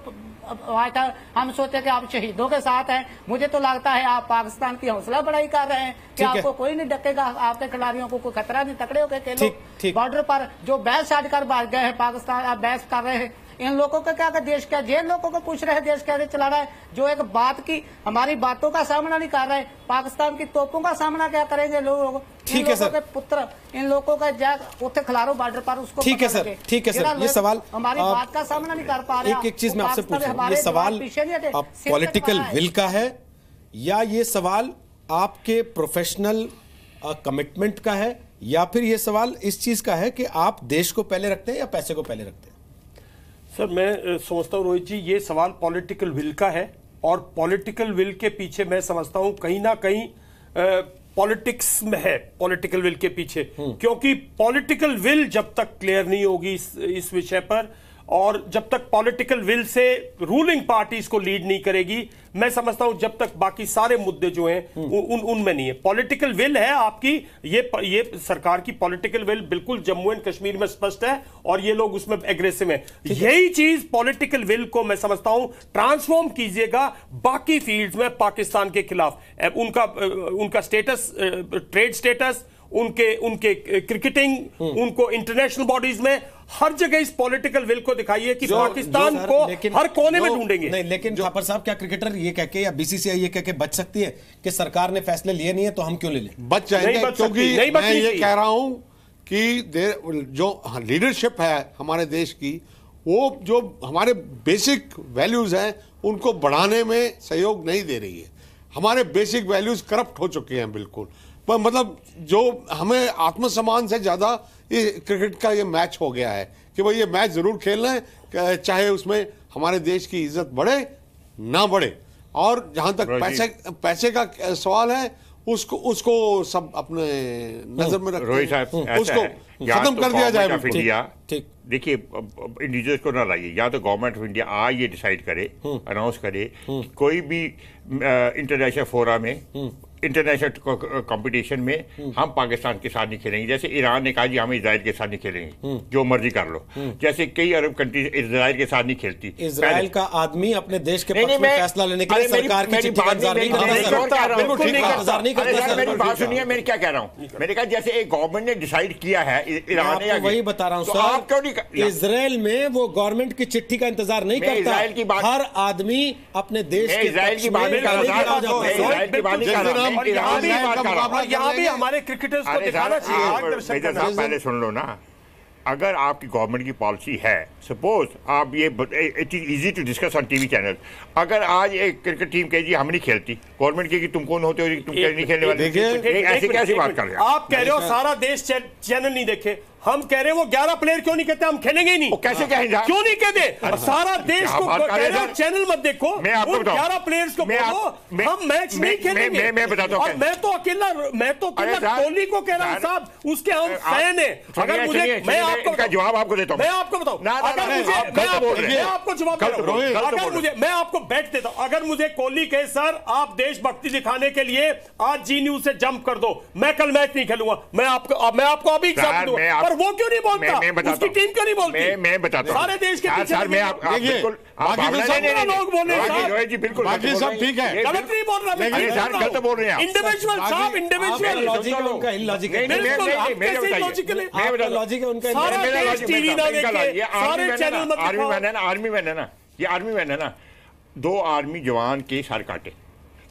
हम सोचे कि आप शहीदों के साथ हैं, मुझे तो लगता है आप पाकिस्तान की हौसला बढ़ाई कर रहे हैं कि आपको कोई नहीं डकेगा, आपके खिलाड़ियों को कोई खतरा नहीं, तकड़े होकर खेलो। बॉर्डर पर जो बैच छाड़ कर भाग गए हैं पाकिस्तान, आप बहस कर रहे हैं, इन लोगों का क्या देश क्या, जेल लोगों को पूछ रहे हैं देश कैसे चला रहा है, जो एक बात की हमारी बातों का सामना नहीं कर रहे, पाकिस्तान की तोपों का सामना क्या करेंगे लोग? ठीक है सर, पुत्र इन लोगों का जैक उठे खिलाड़ो बॉर्डर पर, उसको ठीक है सर, ठीक है सर। ये सवाल हमारी बात का सामना नहीं कर पा रहे। एक चीज मैं आपसे पूछ रहा हूँ, ये सवाल पॉलिटिकल विल का है या ये सवाल आपके प्रोफेशनल कमिटमेंट का है, या फिर ये सवाल इस चीज का है कि आप देश को पहले रखते हैं या पैसे को पहले रखते हैं? सर मैं समझता हूँ रोहित जी, ये सवाल पॉलिटिकल विल का है, और पॉलिटिकल विल के पीछे मैं समझता हूँ कहीं ना कहीं पॉलिटिक्स में है, पॉलिटिकल विल के पीछे। क्योंकि पॉलिटिकल विल जब तक क्लियर नहीं होगी इस विषय पर, और जब तक political will say ruling party इसको लीड नहीं करेगी, मैं समझता हूं जब तक बाकी सारे मुद्दे जो हैं उनमें नहीं है। पॉलिटिकल विल है आपकी, ये सरकार की पॉलिटिकल विल बिल्कुल जम्मू एंड कश्मीर में स्पष्ट है, और ये लोग उसमें एग्रेसिव हैं। यही चीज पॉलिटिकल विल को मैं समझता हूं ट्रांसफॉर्म कीजिएगा बाकी फील्ड्स में पाकिस्तान के खिलाफ। उनका स्टेटस, ट्रेड स्टेटस, उनके क्रिकेटिंग, उनको इंटरनेशनल बॉडीज में, हर जगह इस पॉलिटिकल विल को दिखाइए कि पाकिस्तान को हर कोने में ढूंढेंगे। नहीं, लेकिन थापर साहब, क्या क्रिकेटर ये कह के या बीसीसीआई ये कह के बच सकती है कि सरकार ने फैसले लिए नहीं है तो हम क्यों ले लें? बच जाएंगे, क्योंकि मैं ये कह रहा हूं कि जो लीडरशिप है हमारे देश की, वो जो हमारे बेसिक वैल्यूज हैं उनको बढ़ाने में सहयोग नहीं दे रही है। हमारे बेसिक वैल्यूज करप्ट हो चुके हैं बिल्कुल। पर मतलब जो हमें आत्मसम्मान से ज्यादा ये क्रिकेट का ये मैच हो गया है कि भाई ये मैच जरूर खेलना है, चाहे उसमें हमारे देश की इज्जत बढ़े ना बढ़े। और जहां तक पैसे का सवाल है, उसको सब अपने नजर में रखते हैं, उसको खत्म कर दिया जाए। देखिए, इंडिविजुअल्स को ना लाइए, या तो गवर्नमेंट ऑफ इंडिया आज ये डिसाइड करे, अनाउंस करे, कोई भी इंटरनेशनल फोरा में, इंटरनेशनल कंपटीशन में हम पाकिस्तान के साथ नहीं खेलेंगे। जैसे ईरान ने कहा जी हम इजराइल के साथ नहीं खेलेंगे, जो मर्जी कर लो। जैसे कई अरब कंट्रीज इजराइल के साथ नहीं खेलती। इजराइल का आदमी अपने देश के पक्ष में फैसला लेने के लिए सरकार की चिट्ठी का इंतजार नहीं करता। मेरी बात सुनिए, मैं क्या कह रहा हूँ, मैंने कहा जैसे एक गवर्नमेंट ने डिसाइड किया है, ईरान ने, वही बता रहा हूँ सर, आप क्यों नहीं? इजराइल में वो गवर्नमेंट की चिट्ठी का इंतजार नहीं करता, हर आदमी अपने देश के इजराइल की बात नहीं कर रहा, यहाँ भी हमारे क्रिकेटर्स को दिखाना चाहिए। पहले सुन लो ना, अगर आपकी गवर्नमेंट की पॉलिसी है, सपोज आप ये it is easy to discuss on TV channel, अगर आज एक क्रिकेट टीम कहे जी हम नहीं खेलती, गवर्नमेंट कहेगी तुम कौन होते हो तुम नहीं खेलने वाले, ऐसी कैसी बात कर रहे हैं आप? कह रहे हो सारा देश चैनल नहीं देखे, हम कह रहे हैं वो 11 प्लेयर क्यों नहीं कहते हम खेलेंगे ही नहीं? कैसे कहेंगे? क्यों नहीं कहते? सारा देश को कह रहे हो चैनल मत देखो, मैं आपको उन 11 प्लेयर्स को बोलो हम मैच नहीं खेलेंगे। मैं बताता हूं, और मैं तो अकेला कोहली को कह रहा हूं साहब, उसके हम फैन हैं। अगर मुझे, मैं आपको जवाब आपको देता हूं, मैं आपको बताऊं, अगर मुझे, मैं आपको जवाब दे रहा हूं, अगर मुझे, मैं आपको बैठ देता हूं, अगर मुझे कोहली कहे सर आप देशभक्ति दिखाने के लिए आज जी न्यूज से जंप कर दो, मैं कल मैच नहीं खेलूंगा, मैं आपको अभी एग्जाम्पल दूंगा, पर वो क्यों नहीं बोलता? उसकी टीम क्यों नहीं बोलती? मैं बताता हूं, सारे देश के पीछे सर, मैं आप बिल्कुल लोग बोल रहे हैं जी, बिल्कुल बाकी सब ठीक है, गलत नहीं बोल रहा, गलत बोल रहे हैं इंडिविजुअल साहब, इंडिविजुअल लॉजिक है उनका, इलॉजिक है। लॉजिक है उनका, सारा देश टीवी ना देखे, सारे चैनल मत आर्मी मैन है ना, आर्मी मैन है ना, ये आर्मी मैन है ना, 2 आर्मी जवान के सर काटे,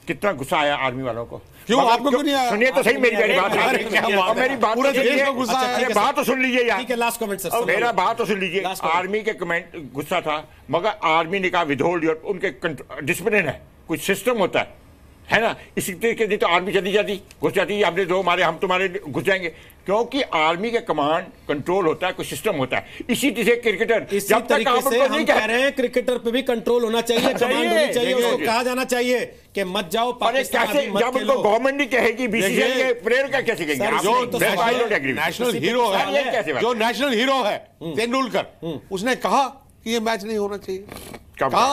कितना गुस्सा आया आर्मी वालों को? क्यों आपको क्यों नहीं आया? सुनिए तो सही मेरी बात, मेरी बात पूरे देश को गुस्सा है। बात तो सुन लीजिए यार, ठीक है, लास्ट कमेंट सर, मेरा बात तो सुन लीजिए। आर्मी के कमेंट गुस्सा था, मगर आर्मी ने कहा विदहोल्ड योर, उनके डिसिप्लिन है, कुछ सिस्टम होता है ना, इसी तरीके से तो आर्मी चली जाती, घुस जाती, आपने दो मारे हम तुम्हारे घुस जाएंगे, क्योंकि आर्मी के कमांड कंट्रोल होता है, कुछ सिस्टम होता है। इसी तरह से क्रिकेटर, जब तक आप नहीं कह रहे हैं क्रिकेटर पे भी कंट्रोल होना चाहिए, कमांड होनी चाहिए, उसको कहा जाना चाहिए कि मत जाओ पाकिस्तान, जब उनको गवर्नमेंट नहीं कहेगी बीसीसीआई के प्लेयर का कैसे कहेंगे? नेशनल हीरो है, जो नेशनल हीरो है तेंदुलकर, उसने कहा कि ये मैच नहीं होना चाहिए। कहा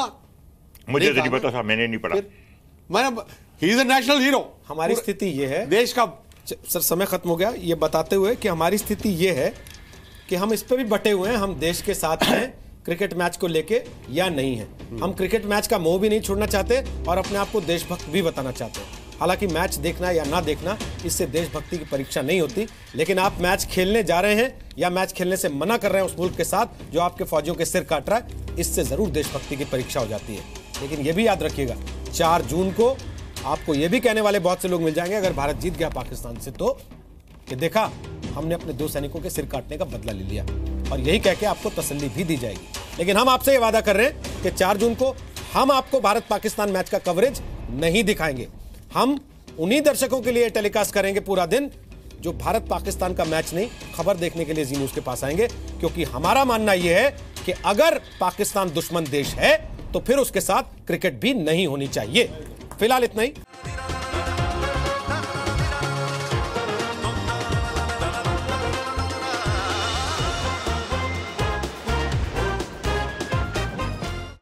मुझे तो नहीं पता था, मैंने नहीं पढ़ा, मैंने, he is a national hero. हमारी स्थिति ये है देश का, सर समय खत्म हो गया, ये बताते हुए कि हमारी स्थिति ये है कि हम इस पे भी बटे हुए हैं, हम देश के साथ हैं क्रिकेट मैच को लेके या नहीं है। हम क्रिकेट मैच का मोह भी नहीं छोड़ना चाहते और अपने आप को देशभक्त भी बताना चाहते हैं। हालांकि मैच देखना या ना देखना, इससे देशभक्ति की परीक्षा नहीं होती, लेकिन आप मैच खेलने जा रहे हैं या मैच खेलने से मना कर रहे हैं उस मुल्क के साथ जो आपके फौजियों के सिर काट रहा है, इससे जरूर देशभक्ति की परीक्षा हो जाती है। लेकिन यह भी याद रखिएगा, 4 जून को आपको यह भी कहने वाले बहुत से लोग मिल जाएंगे अगर भारत जीत गया पाकिस्तान से, तो कि देखा हमने अपने 2 सैनिकों के सिर काटने का बदला ले लिया, और यही कह के आपको तसल्ली भी दी जाएगी। लेकिन हम आपसे ये वादा कर रहे हैं कि 4 जून को हम आपको भारत पाकिस्तान मैच का कवरेज नहीं दिखाएंगे। हम उन्हीं दर्शकों के लिए टेलीकास्ट करेंगे पूरा दिन जो भारत पाकिस्तान का मैच नहीं, खबर देखने के लिए जी न्यूज के पास आएंगे, क्योंकि हमारा मानना यह है कि अगर पाकिस्तान दुश्मन देश है तो फिर उसके साथ क्रिकेट भी नहीं होनी चाहिए। फिलहाल इतना ही।